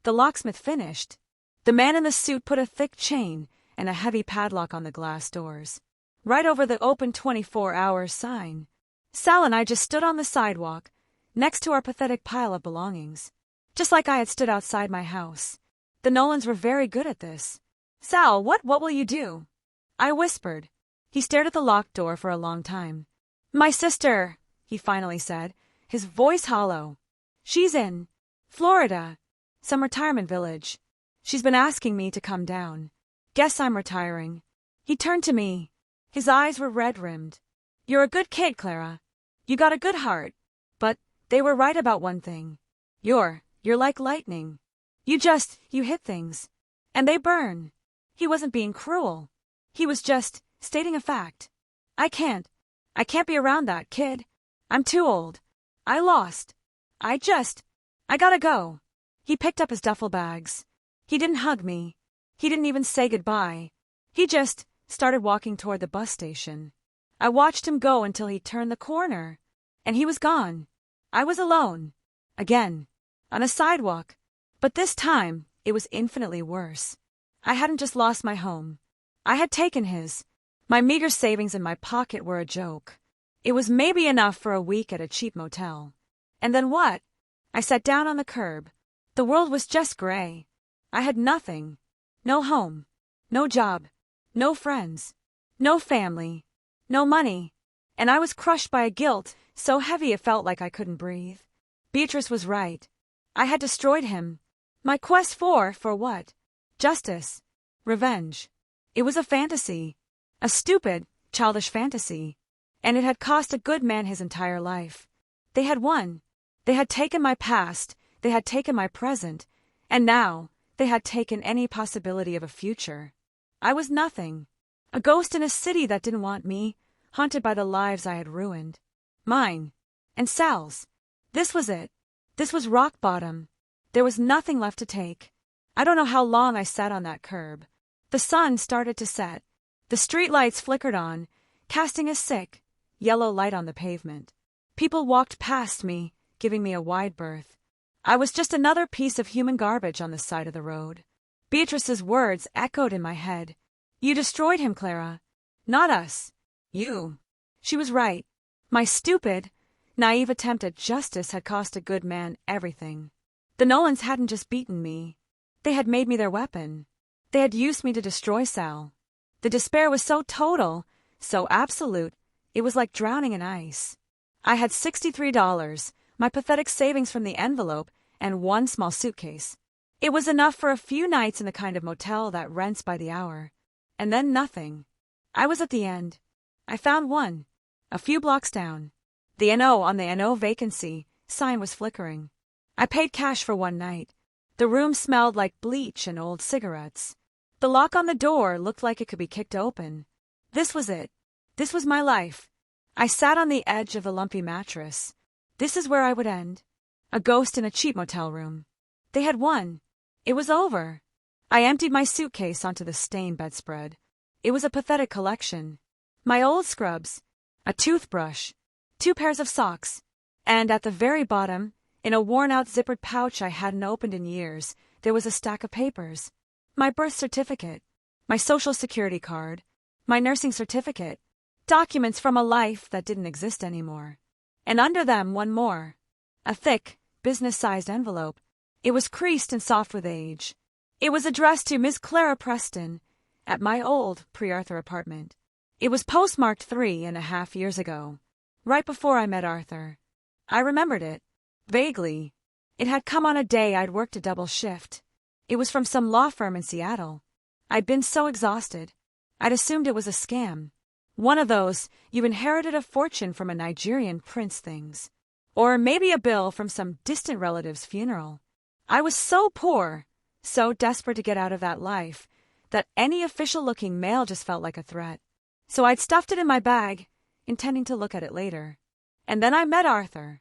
The locksmith finished. The man in the suit put a thick chain and a heavy padlock on the glass doors. Right over the open 24 hours sign. Sal and I just stood on the sidewalk, next to our pathetic pile of belongings. Just like I had stood outside my house. The Nolans were very good at this. Sal, what will you do? I whispered. He stared at the locked door for a long time. My sister, he finally said, his voice hollow. She's in Florida, some retirement village. She's been asking me to come down. Guess I'm retiring. He turned to me. His eyes were red-rimmed. You're a good kid, Clara. You got a good heart. But they were right about one thing. You're like lightning. You hit things. And they burn. He wasn't being cruel. He was just stating a fact. I can't be around that kid. I'm too old. I lost. I gotta go. He picked up his duffel bags. He didn't hug me. He didn't even say goodbye. He just started walking toward the bus station. I watched him go until he turned the corner, and he was gone. I was alone. Again. On a sidewalk. But this time, it was infinitely worse. I hadn't just lost my home. I had taken his. My meager savings in my pocket were a joke. It was maybe enough for a week at a cheap motel. And then what? I sat down on the curb. The world was just gray. I had nothing. No home. No job. No friends. No family. No money. And I was crushed by a guilt so heavy it felt like I couldn't breathe. Beatrice was right. I had destroyed him. My quest for what? Justice. Revenge. It was a fantasy. A stupid, childish fantasy. And it had cost a good man his entire life. They had won. They had taken my past. They had taken my present. And now, they had taken any possibility of a future. I was nothing. A ghost in a city that didn't want me, haunted by the lives I had ruined. Mine. And Sal's. This was it. This was rock bottom. There was nothing left to take. I don't know how long I sat on that curb. The sun started to set. The street lights flickered on, casting a sick, yellow light on the pavement. People walked past me, giving me a wide berth. I was just another piece of human garbage on the side of the road. Beatrice's words echoed in my head. You destroyed him, Clara. Not us. You. She was right. My stupid, naive attempt at justice had cost a good man everything. The Nolans hadn't just beaten me. They had made me their weapon. They had used me to destroy Sal. The despair was so total, so absolute, it was like drowning in ice. I had $63, my pathetic savings from the envelope, and one small suitcase. It was enough for a few nights in the kind of motel that rents by the hour. And then nothing. I was at the end. I found one, a few blocks down. The NO on the NO vacancy sign was flickering. I paid cash for one night. The room smelled like bleach and old cigarettes. The lock on the door looked like it could be kicked open. This was it. This was my life. I sat on the edge of the lumpy mattress. This is where I would end. A ghost in a cheap motel room. They had won. It was over. I emptied my suitcase onto the stained bedspread. It was a pathetic collection. My old scrubs, a toothbrush, 2 pairs of socks, and at the very bottom, in a worn-out zippered pouch I hadn't opened in years, there was a stack of papers. My birth certificate, my social security card, my nursing certificate, Documents from a life that didn't exist anymore. And under them, one more. A thick, business-sized envelope. It was creased and soft with age. It was addressed to Miss Clara Preston at my old pre-Arthur apartment. It was postmarked 3.5 years ago, right before I met Arthur. I remembered it, vaguely. It had come on a day I'd worked a double shift. It was from some law firm in Seattle. I'd been so exhausted. I'd assumed it was a scam. One of those, you inherited a fortune from a Nigerian prince things. Or maybe a bill from some distant relative's funeral. I was so poor, so desperate to get out of that life, that any official-looking mail just felt like a threat. So I'd stuffed it in my bag, intending to look at it later. And then I met Arthur.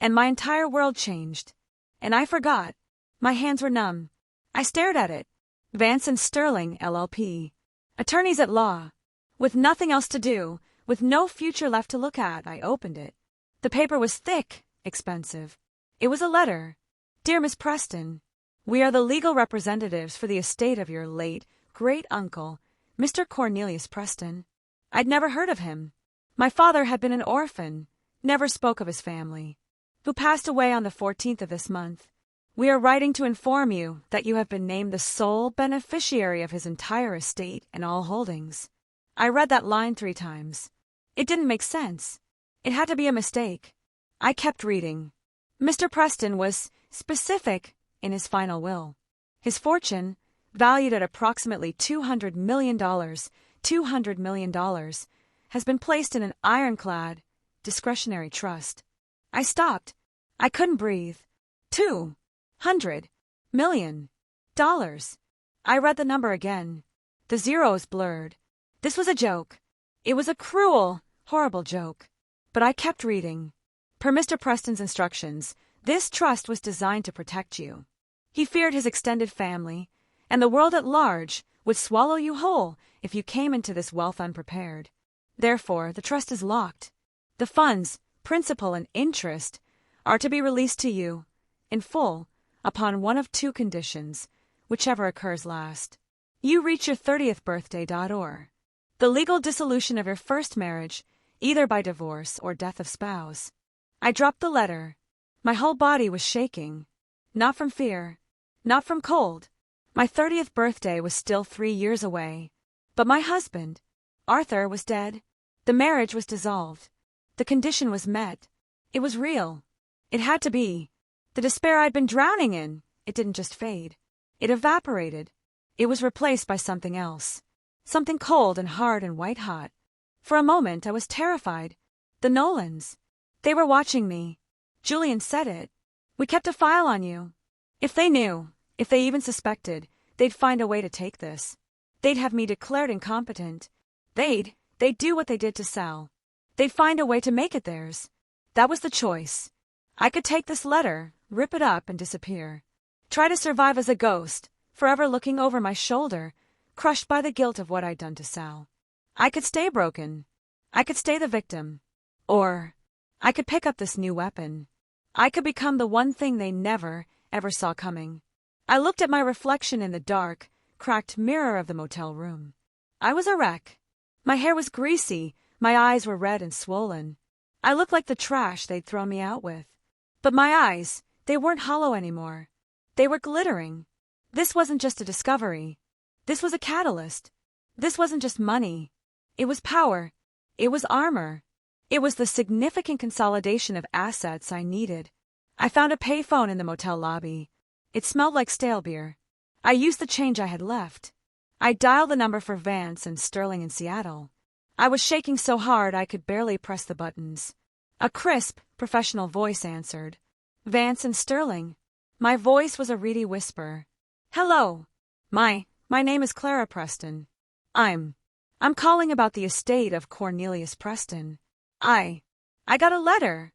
And my entire world changed. And I forgot. My hands were numb. I stared at it. Vance and Sterling, LLP. Attorneys at law. With nothing else to do, with no future left to look at, I opened it. The paper was thick, expensive. It was a letter. Dear Miss Preston, we are the legal representatives for the estate of your late great-uncle, Mr. Cornelius Preston. I'd never heard of him. My father had been an orphan, never spoke of his family, who passed away on the 14th of this month. We are writing to inform you that you have been named the sole beneficiary of his entire estate and all holdings. I read that line 3 times. It didn't make sense. It had to be a mistake. I kept reading. Mr. Preston was specific in his final will. His fortune, valued at approximately $200 million, $200 million, has been placed in an ironclad, discretionary trust. I stopped. I couldn't breathe. $200 million. I read the number again. The zeros blurred. This was a joke. It was a cruel, horrible joke. But I kept reading. Per Mr. Preston's instructions, this trust was designed to protect you. He feared his extended family, and the world at large, would swallow you whole if you came into this wealth unprepared. Therefore, the trust is locked. The funds, principal and interest, are to be released to you, in full, upon one of 2 conditions, whichever occurs last. You reach your 30th birthday. Or the legal dissolution of your first marriage, either by divorce or death of spouse. I dropped the letter. My whole body was shaking. Not from fear. Not from cold. My 30th birthday was still 3 years away. But my husband, Arthur, was dead. The marriage was dissolved. The condition was met. It was real. It had to be. The despair I'd been drowning in, it didn't just fade. It evaporated. It was replaced by something else. Something cold and hard and white-hot. For a moment I was terrified. The Nolans. They were watching me. Julian said it. We kept a file on you. If they knew, if they even suspected, they'd find a way to take this. They'd have me declared incompetent. They'd do what they did to Sal. They'd find a way to make it theirs. That was the choice. I could take this letter, rip it up and disappear. Try to survive as a ghost, forever looking over my shoulder, crushed by the guilt of what I'd done to Sal. I could stay broken. I could stay the victim. Or I could pick up this new weapon. I could become the one thing they never, ever saw coming. I looked at my reflection in the dark, cracked mirror of the motel room. I was a wreck. My hair was greasy, my eyes were red and swollen. I looked like the trash they'd thrown me out with. But my eyes, they weren't hollow anymore. They were glittering. This wasn't just a discovery. This was a catalyst. This wasn't just money. It was power. It was armor. It was the significant consolidation of assets I needed. I found a payphone in the motel lobby. It smelled like stale beer. I used the change I had left. I dialed the number for Vance and Sterling in Seattle. I was shaking so hard I could barely press the buttons. A crisp, professional voice answered. Vance and Sterling. My voice was a reedy whisper. Hello. My name is Clara Preston. I'm calling about the estate of Cornelius Preston. I got a letter.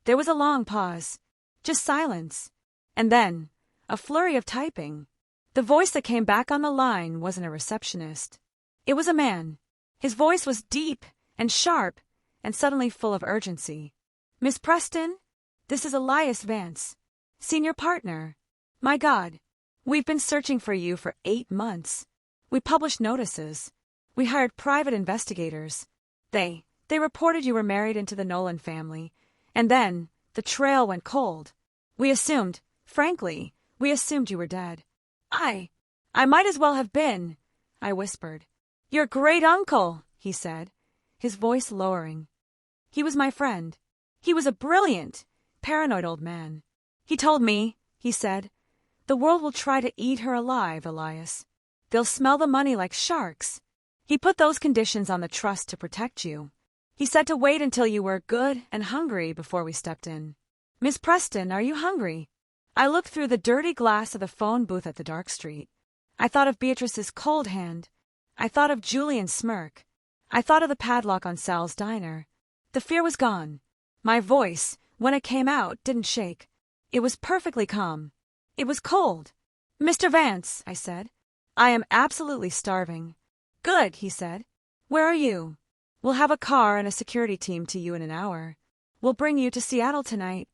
There was a long pause. Just silence. And then, a flurry of typing. The voice that came back on the line wasn't a receptionist. It was a man. His voice was deep and sharp and suddenly full of urgency. Miss Preston, this is Elias Vance, senior partner. My God, we've been searching for you for 8 months. We published notices. We hired private investigators. They They reported you were married into the Nolan family, and then the trail went cold. Frankly, we assumed you were dead. I might as well have been, I whispered. Your great uncle, he said, his voice lowering. He was my friend. He was a brilliant, paranoid old man. He told me, he said, the world will try to eat her alive, Elias. They'll smell the money like sharks. He put those conditions on the trust to protect you. He said to wait until you were good and hungry before we stepped in. Miss Preston, are you hungry? I looked through the dirty glass of the phone booth at the dark street. I thought of Beatrice's cold hand. I thought of Julian's smirk. I thought of the padlock on Sal's diner. The fear was gone. My voice, when it came out, didn't shake. It was perfectly calm. It was cold. Mr. Vance, I said, I am absolutely starving. Good, he said. Where are you? We'll have a car and a security team to you in an hour. We'll bring you to Seattle tonight.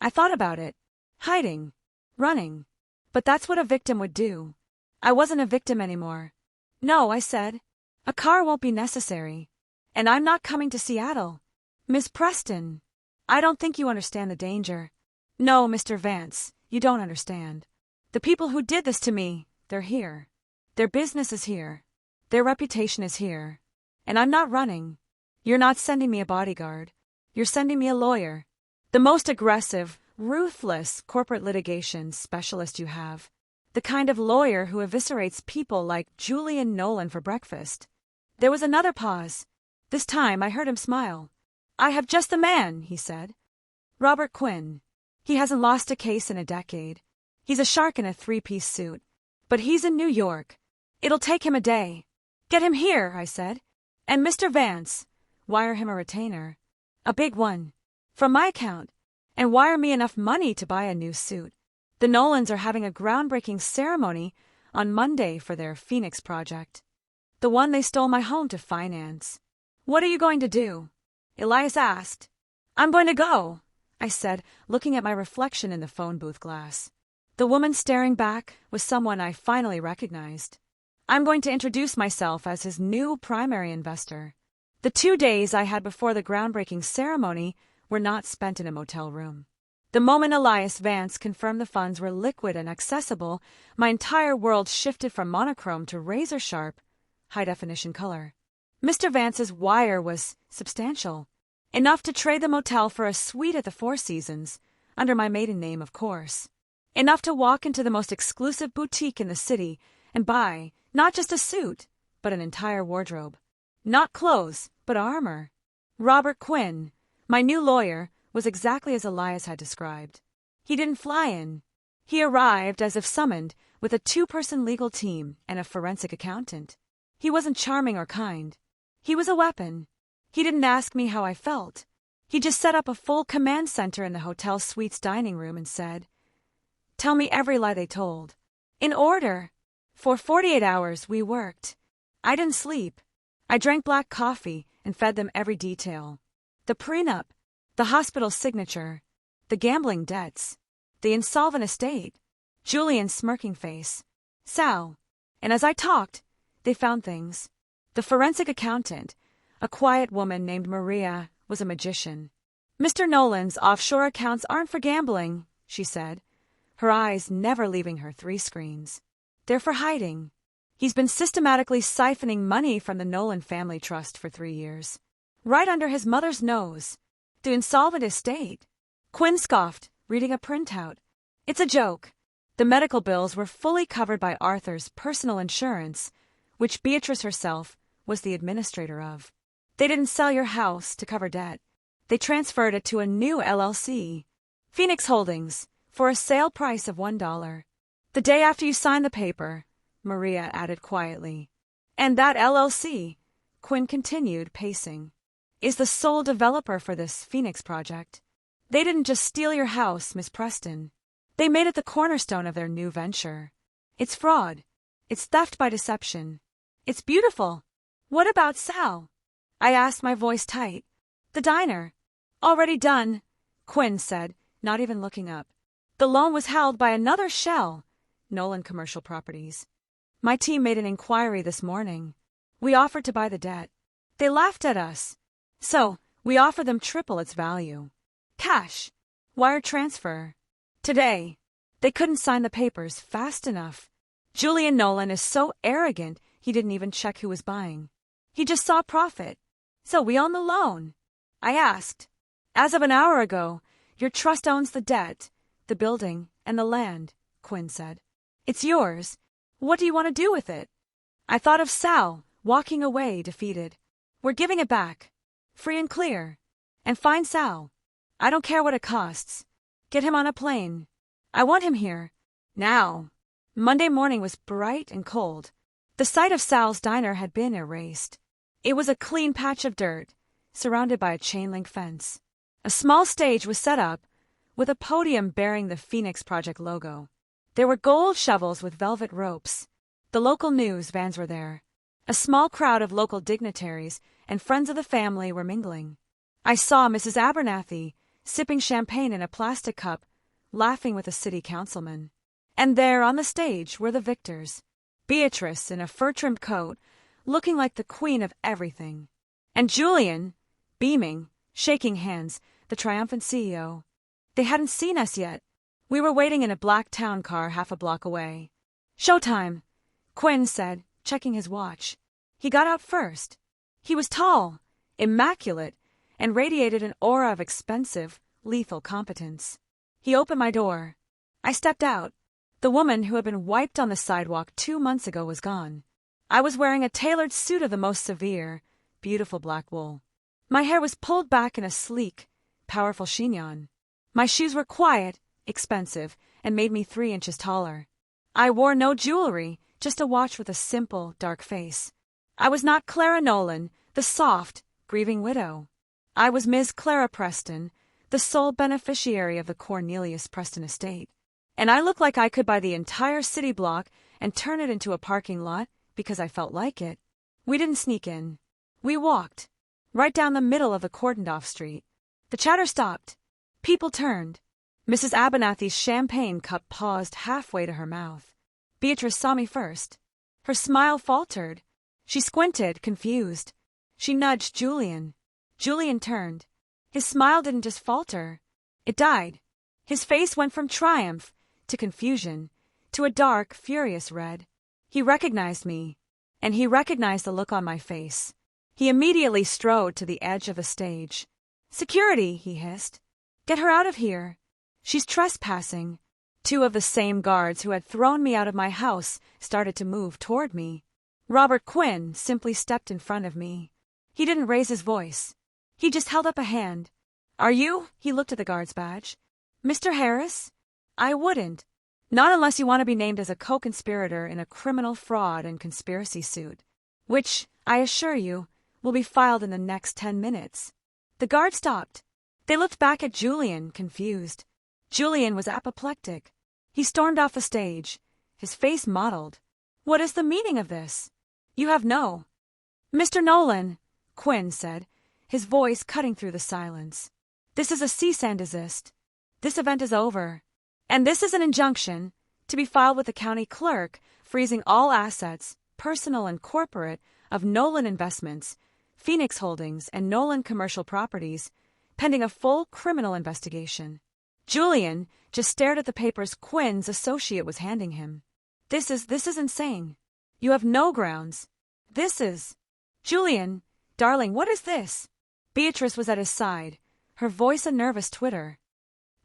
I thought about it. Hiding. Running. But that's what a victim would do. I wasn't a victim anymore. No, I said. A car won't be necessary. And I'm not coming to Seattle. Miss Preston, I don't think you understand the danger. No, Mr. Vance, you don't understand. The people who did this to me, they're here. Their business is here. Their reputation is here. And I'm not running. You're not sending me a bodyguard. You're sending me a lawyer. The most aggressive, ruthless corporate litigation specialist you have. The kind of lawyer who eviscerates people like Julian Nolan for breakfast. There was another pause. This time I heard him smile. I have just the man, he said. Robert Quinn. He hasn't lost a case in a decade. He's a shark in a three-piece suit. But he's in New York. It'll take him a day. Get him here, I said. And Mr. Vance, wire him a retainer. A big one. From my account. And wire me enough money to buy a new suit. The Nolans are having a groundbreaking ceremony on Monday for their Phoenix project. The one they stole my home to finance. What are you going to do? Elias asked. I'm going to go, I said, looking at my reflection in the phone booth glass. The woman staring back was someone I finally recognized. I'm going to introduce myself as his new primary investor. The 2 days I had before the groundbreaking ceremony were not spent in a motel room. The moment Elias Vance confirmed the funds were liquid and accessible, my entire world shifted from monochrome to razor-sharp, high-definition color. Mr. Vance's wire was substantial, enough to trade the motel for a suite at the Four Seasons, under my maiden name, of course. Enough to walk into the most exclusive boutique in the city and buy not just a suit, but an entire wardrobe. Not clothes, but armor. Robert Quinn, my new lawyer, was exactly as Elias had described. He didn't fly in. He arrived as if summoned with a 2-person legal team and a forensic accountant. He wasn't charming or kind. He was a weapon. He didn't ask me how I felt. He just set up a full command center in the hotel suite's dining room and said, "Tell me every lie they told. In order." For 48 hours we worked. I didn't sleep. I drank black coffee and fed them every detail. The prenup, the hospital signature, the gambling debts, the insolvent estate, Julian's smirking face, Sal. And as I talked, they found things. The forensic accountant, a quiet woman named Maria, was a magician. "Mr. Nolan's offshore accounts aren't for gambling," she said, her eyes never leaving her 3 screens. "They're for hiding. He's been systematically siphoning money from the Nolan family trust for 3 years. Right under his mother's nose. The insolvent estate." Quinn scoffed, reading a printout. "It's a joke. The medical bills were fully covered by Arthur's personal insurance, which Beatrice herself was the administrator of. They didn't sell your house to cover debt. They transferred it to a new LLC, Phoenix Holdings, for a sale price of $1. The day after you signed the paper," Maria added quietly. "And that LLC," Quinn continued, pacing, "is the sole developer for this Phoenix project. They didn't just steal your house, Miss Preston. They made it the cornerstone of their new venture. It's fraud. It's theft by deception. It's beautiful. What about Sal?" I asked, my voice tight. "The diner." "Already done," Quinn said, not even looking up. "The loan was held by another shell, Nolan Commercial Properties. My team made an inquiry this morning. We offered to buy the debt. They laughed at us. So, we offer them triple its value. Cash. Wire transfer. Today. They couldn't sign the papers fast enough. Julian Nolan is so arrogant he didn't even check who was buying. He just saw profit. So we own the loan. I asked. As of an hour ago, your trust owns the debt, the building, and the land, Quinn said. It's yours. What do you want to do with it? I thought of Sal, walking away defeated. We're giving it back. Free and clear. And find Sal. I don't care what it costs. Get him on a plane. I want him here. Now. Monday morning was bright and cold. The site of Sal's diner had been erased. It was a clean patch of dirt, surrounded by a chain-link fence. A small stage was set up, with a podium bearing the Phoenix Project logo. There were gold shovels with velvet ropes. The local news vans were there. A small crowd of local dignitaries and friends of the family were mingling. I saw Mrs. Abernathy sipping champagne in a plastic cup, laughing with a city councilman. And there on the stage were the victors. Beatrice in a fur-trimmed coat, looking like the queen of everything. And Julian, beaming, shaking hands, the triumphant CEO. They hadn't seen us yet. We were waiting in a black town car half a block away. Showtime, Quinn said, checking his watch. He got out first. He was tall, immaculate, and radiated an aura of expensive, lethal competence. He opened my door. I stepped out. The woman who had been wiped on the sidewalk 2 months ago was gone. I was wearing a tailored suit of the most severe, beautiful black wool. My hair was pulled back in a sleek, powerful chignon. My shoes were quiet, expensive, and made me 3 inches taller. I wore no jewelry, just a watch with a simple, dark face. I was not Clara Nolan, the soft, grieving widow. I was Ms. Clara Preston, the sole beneficiary of the Cornelius Preston estate. And I looked like I could buy the entire city block and turn it into a parking lot because I felt like it. We didn't sneak in. We walked, right down the middle of the cordoned-off street. The chatter stopped. People turned. Mrs. Abernathy's champagne cup paused halfway to her mouth. Beatrice saw me first. Her smile faltered. She squinted, confused. She nudged Julian. Julian turned. His smile didn't just falter. It died. His face went from triumph to confusion to a dark, furious red. He recognized me, and he recognized the look on my face. He immediately strode to the edge of the stage. "Security," he hissed. "Get her out of here. She's trespassing." 2 of the same guards who had thrown me out of my house started to move toward me. Robert Quinn simply stepped in front of me. He didn't raise his voice. He just held up a hand. "Are you?" He looked at the guard's badge. "Mr. Harris?" "I wouldn't. Not unless you want to be named as a co-conspirator in a criminal fraud and conspiracy suit, which, I assure you, will be filed in the next 10 minutes. The guard stopped. They looked back at Julian, confused. Julian was apoplectic. He stormed off the stage, his face mottled. "What is the meaning of this? You have no—" "Mr. Nolan," Quinn said, his voice cutting through the silence. "This is a cease and desist. This event is over. And this is an injunction, to be filed with the county clerk, freezing all assets, personal and corporate, of Nolan Investments, Phoenix Holdings, and Nolan Commercial Properties, pending a full criminal investigation." Julian just stared at the papers Quinn's associate was handing him. This is insane. You have no grounds. This is... "Julian, darling, what is this?" Beatrice was at his side, her voice a nervous twitter.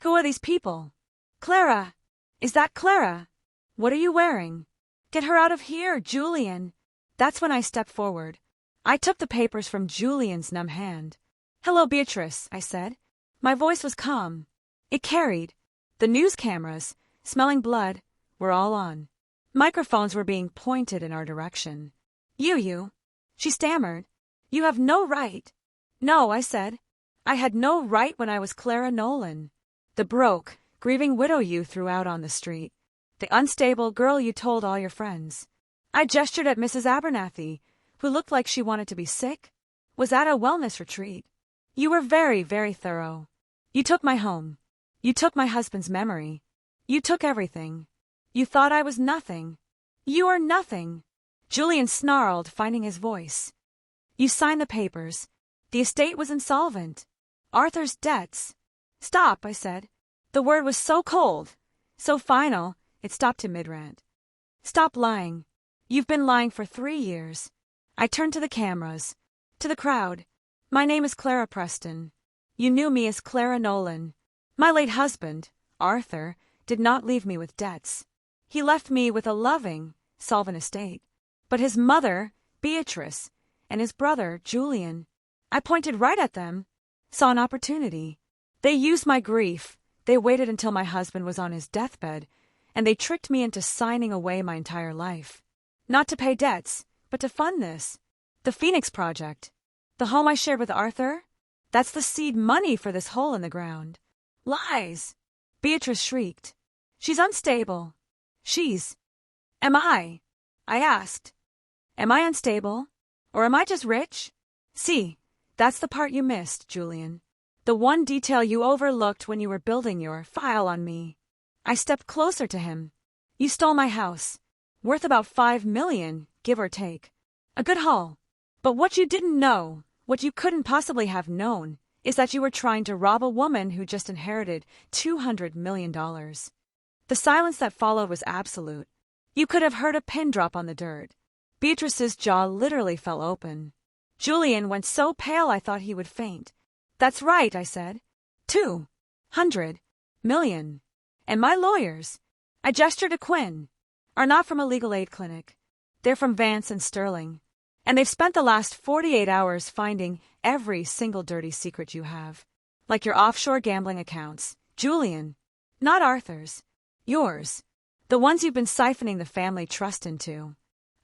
"Who are these people?" "Clara! Is that Clara? What are you wearing? Get her out of here, Julian!" That's when I stepped forward. I took the papers from Julian's numb hand. "Hello, Beatrice," I said. My voice was calm. It carried. The news cameras, smelling blood, were all on. Microphones were being pointed in our direction. You, she stammered. "You have no right." "No," I said. "I had no right when I was Clara Nolan. The broke, grieving widow you threw out on the street. The unstable girl you told all your friends." I gestured at Mrs. Abernathy, who looked like she wanted to be sick, was at a wellness retreat. "You were very, very thorough. You took my home. You took my husband's memory. You took everything. You thought I was nothing. You are nothing." Julian snarled, finding his voice. "You signed the papers. The estate was insolvent. Arthur's debts. Stop, I said. The word was so cold, so final, it stopped him mid-rant. Stop lying. You've been lying for 3 years. I turned to the cameras, to the crowd. My name is Clara Preston. You knew me as Clara Nolan. My late husband, Arthur, did not leave me with debts. He left me with a loving, solvent estate. But his mother, Beatrice, and his brother, Julian, I pointed right at them, saw an opportunity. They used my grief. They waited until my husband was on his deathbed, and they tricked me into signing away my entire life. Not to pay debts, but to fund this. The Phoenix Project. The home I shared with Arthur? That's the seed money for this hole in the ground. Lies! Beatrice shrieked. She's unstable. Am I asked. Am I unstable? Or am I just rich? See, that's the part you missed, Julian. The one detail you overlooked when you were building your file on me. I stepped closer to him. You stole my house. Worth about $5 million, give or take. A good haul. But what you didn't know, what you couldn't possibly have known, is that you were trying to rob a woman who just inherited $200 million. The silence that followed was absolute. You could have heard a pin drop on the dirt. Beatrice's jaw literally fell open. Julian went so pale I thought he would faint. That's right, I said. 200 million. And my lawyers, I gestured to Quinn, are not from a legal aid clinic. They're from Vance and Sterling. And they've spent the last 48 hours finding every single dirty secret you have. Like your offshore gambling accounts. Julian. Not Arthur's. Yours. The ones you've been siphoning the family trust into.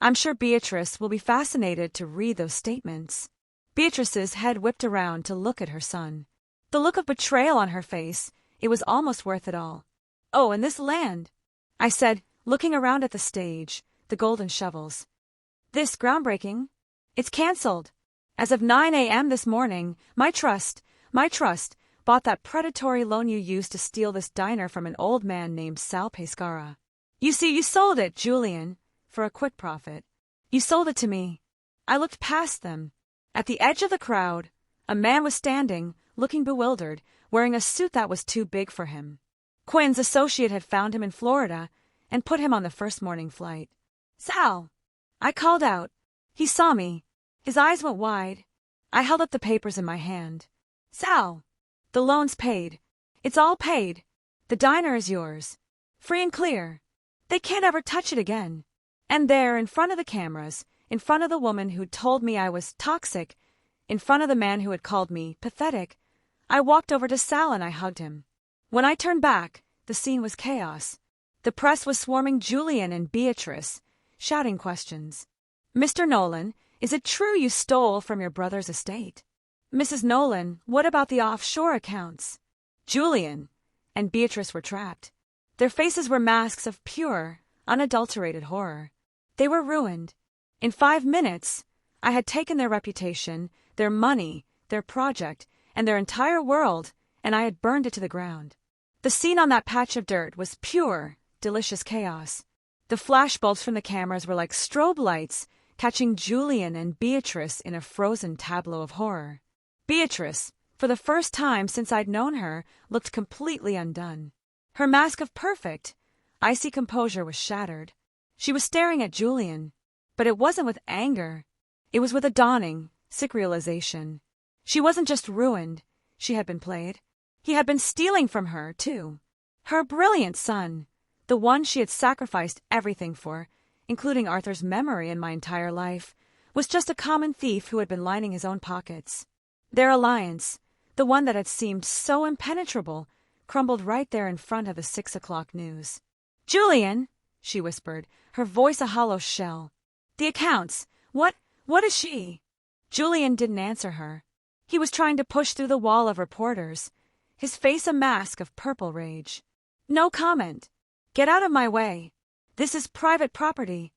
I'm sure Beatrice will be fascinated to read those statements. Beatrice's head whipped around to look at her son. The look of betrayal on her face, it was almost worth it all. Oh, and this land, I said, looking around at the stage, the golden shovels. This groundbreaking? It's cancelled. As of 9 a.m. this morning, my trust, bought that predatory loan you used to steal this diner from an old man named Sal Pescara. You see, you sold it, Julian, for a quick profit. You sold it to me. I looked past them. At the edge of the crowd, a man was standing, looking bewildered, wearing a suit that was too big for him. Quinn's associate had found him in Florida and put him on the first morning flight. Sal! I called out. He saw me. His eyes went wide. I held up the papers in my hand. Sal! The loan's paid. It's all paid. The diner is yours. Free and clear. They can't ever touch it again. And there, in front of the cameras, in front of the woman who'd told me I was toxic, in front of the man who had called me pathetic, I walked over to Sal and I hugged him. When I turned back, the scene was chaos. The press was swarming Julian and Beatrice, shouting questions. Mr. Nolan, is it true you stole from your brother's estate? Mrs. Nolan, what about the offshore accounts? Julian and Beatrice were trapped. Their faces were masks of pure, unadulterated horror. They were ruined. In 5 minutes, I had taken their reputation, their money, their project, and their entire world, and I had burned it to the ground. The scene on that patch of dirt was pure, delicious chaos. The flashbulbs from the cameras were like strobe lights, catching Julian and Beatrice in a frozen tableau of horror. Beatrice, for the first time since I'd known her, looked completely undone. Her mask of perfect, icy composure was shattered. She was staring at Julian, but it wasn't with anger. It was with a dawning, sick realization. She wasn't just ruined, she had been played. He had been stealing from her, too. Her brilliant son, the one she had sacrificed everything for, including Arthur's memory and my entire life, was just a common thief who had been lining his own pockets. Their alliance, the one that had seemed so impenetrable, crumbled right there in front of the 6 o'clock news. Julian, she whispered, her voice a hollow shell. The accounts. What is she? Julian didn't answer her. He was trying to push through the wall of reporters, his face a mask of purple rage. No comment. Get out of my way. This is private property.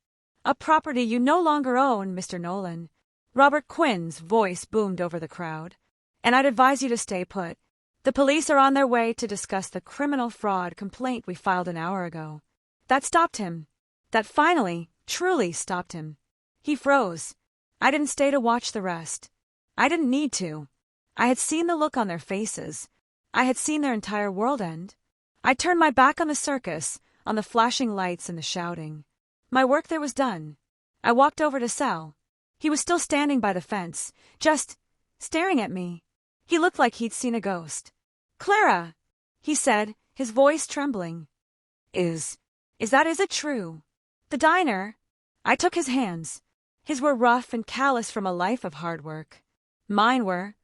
A property you no longer own, Mr. Nolan. Robert Quinn's voice boomed over the crowd. And I'd advise you to stay put. The police are on their way to discuss the criminal fraud complaint we filed an hour ago. That stopped him. That finally, truly stopped him. He froze. I didn't stay to watch the rest. I didn't need to. I had seen the look on their faces. I had seen their entire world end. I turned my back on the circus, on the flashing lights and the shouting. My work there was done. I walked over to Sal. He was still standing by the fence, just staring at me. He looked like he'd seen a ghost. "Clara," he said, his voice trembling. Is it true? The diner?" I took his hands. His were rough and callous from a life of hard work. Mine were,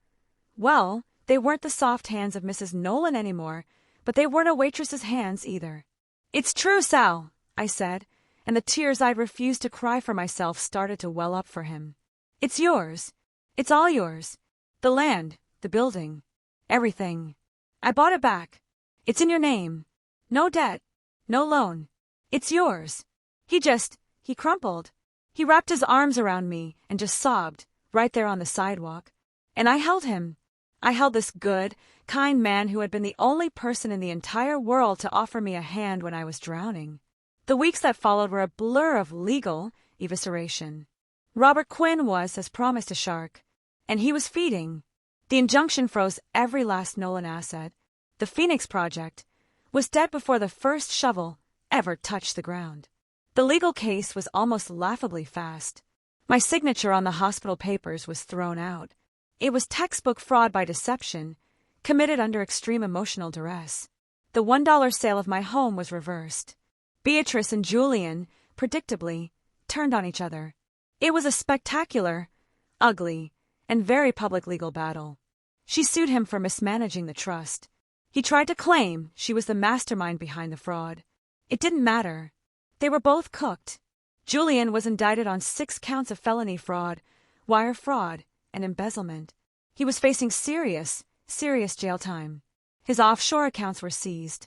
well, they weren't the soft hands of Mrs. Nolan anymore, but they weren't a waitress's hands either. "It's true, Sal," I said, and the tears I'd refused to cry for myself started to well up for him. "It's yours. It's all yours. The land, the building, everything. I bought it back. It's in your name. No debt, no loan. It's yours." He crumpled. He wrapped his arms around me and just sobbed, right there on the sidewalk. And I held him. I held this good, kind man who had been the only person in the entire world to offer me a hand when I was drowning. The weeks that followed were a blur of legal evisceration. Robert Quinn was, as promised, a shark, and he was feeding. The injunction froze every last Nolan asset. The Phoenix Project was dead before the first shovel ever touched the ground. The legal case was almost laughably fast. My signature on the hospital papers was thrown out. It was textbook fraud by deception, committed under extreme emotional duress. The $1 sale of my home was reversed. Beatrice and Julian, predictably, turned on each other. It was a spectacular, ugly, and very public legal battle. She sued him for mismanaging the trust. He tried to claim she was the mastermind behind the fraud. It didn't matter. They were both cooked. Julian was indicted on 6 counts of felony fraud, wire fraud, and embezzlement. He was facing serious jail time. His offshore accounts were seized.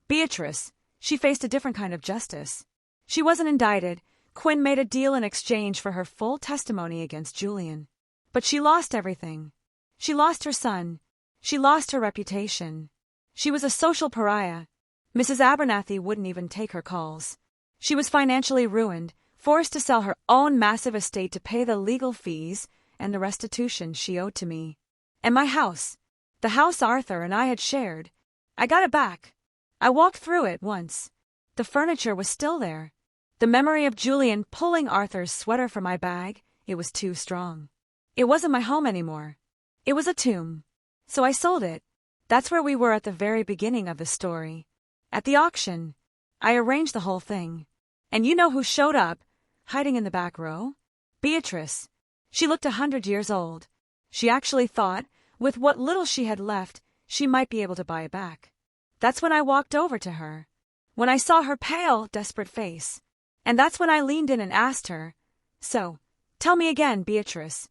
Beatrice, she faced a different kind of justice. She wasn't indicted. Quinn made a deal in exchange for her full testimony against Julian. But she lost everything. She lost her son. She lost her reputation. She was a social pariah. Mrs. Abernathy wouldn't even take her calls. She was financially ruined, forced to sell her own massive estate to pay the legal fees and the restitution she owed to me. And my house, the house Arthur and I had shared, I got it back. I walked through it once. The furniture was still there. The memory of Julian pulling Arthur's sweater from my bag, it was too strong. It wasn't my home anymore. It was a tomb. So I sold it. That's where we were at the very beginning of the story. At the auction, I arranged the whole thing. And you know who showed up, hiding in the back row? Beatrice. She looked 100 years old. She actually thought, with what little she had left, she might be able to buy it back. That's when I walked over to her. When I saw her pale, desperate face. And that's when I leaned in and asked her, "So, tell me again, Beatrice,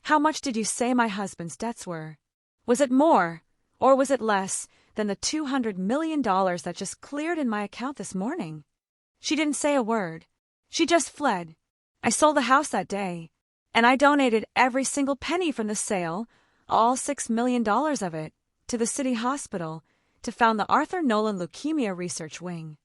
how much did you say my husband's debts were? Was it more, or was it less, than the $200 million that just cleared in my account this morning?" She didn't say a word. She just fled. I sold the house that day, and I donated every single penny from the sale, all $6 million of it, to the city hospital to found the Arthur Nolan Leukemia Research Wing.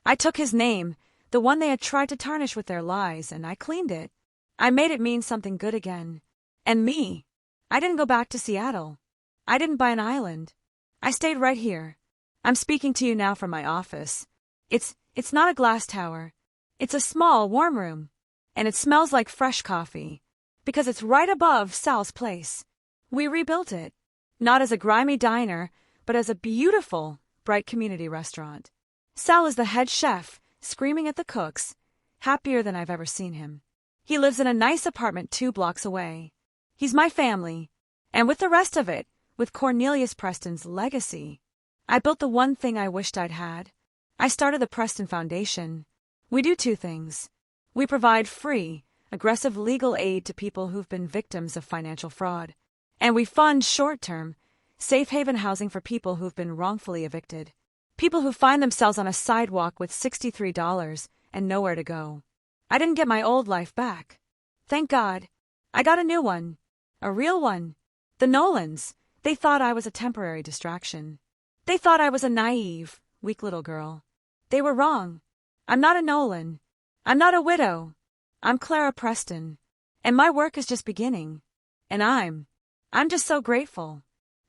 I took his name, the one they had tried to tarnish with their lies, and I cleaned it. I made it mean something good again. And me. I didn't go back to Seattle. I didn't buy an island. I stayed right here. I'm speaking to you now from my office. It's not a glass tower. It's a small, warm room. And it smells like fresh coffee. Because it's right above Sal's place. We rebuilt it. Not as a grimy diner, but as a beautiful, bright community restaurant. Sal is the head chef, screaming at the cooks, happier than I've ever seen him. He lives in a nice apartment 2 blocks away. He's my family. And with the rest of it, with Cornelius Preston's legacy, I built the one thing I wished I'd had. I started the Preston Foundation. We do 2 things. We provide free, aggressive legal aid to people who've been victims of financial fraud. And we fund short-term, safe haven housing for people who've been wrongfully evicted. People who find themselves on a sidewalk with $63 and nowhere to go. I didn't get my old life back. Thank God. I got a new one. A real one. The Nolans. They thought I was a temporary distraction. They thought I was a naive, weak little girl. They were wrong. I'm not a Nolan. I'm not a widow. I'm Clara Preston. And my work is just beginning. And I'm I'm just so grateful.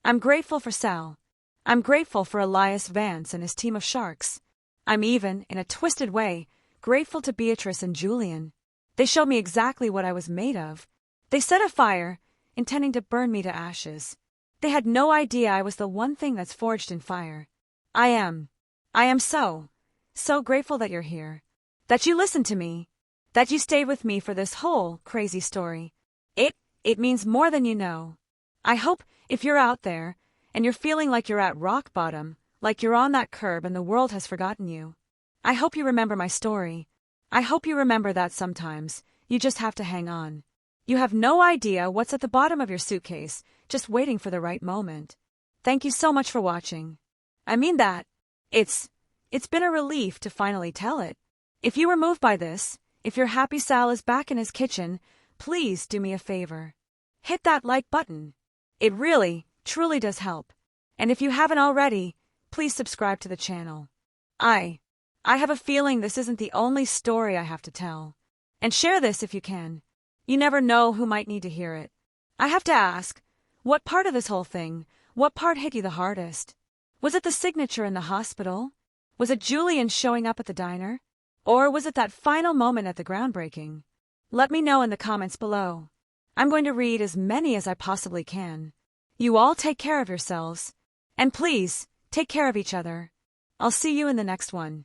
I'm grateful for Sal. I'm grateful for Elias Vance and his team of sharks. I'm even, in a twisted way, grateful to Beatrice and Julian. They showed me exactly what I was made of. They set a fire, intending to burn me to ashes. They had no idea I was the one thing that's forged in fire. I am so grateful that you're here. That you listened to me. That you stayed with me for this whole crazy story. It means more than you know. I hope, if you're out there, and you're feeling like you're at rock bottom, like you're on that curb and the world has forgotten you, I hope you remember my story. I hope you remember that sometimes you just have to hang on. You have no idea what's at the bottom of your suitcase, just waiting for the right moment. Thank you so much for watching. I mean that. It's been a relief to finally tell it. If you were moved by this, if you're happy Sal is back in his kitchen, please do me a favor. Hit that like button. It really, truly does help. And if you haven't already, please subscribe to the channel. I have a feeling this isn't the only story I have to tell. And share this if you can. You never know who might need to hear it. I have to ask, what part of this whole thing, what part hit you the hardest? Was it the signature in the hospital? Was it Julian showing up at the diner? Or was it that final moment at the groundbreaking? Let me know in the comments below. I'm going to read as many as I possibly can. You all take care of yourselves. And please, take care of each other. I'll see you in the next one.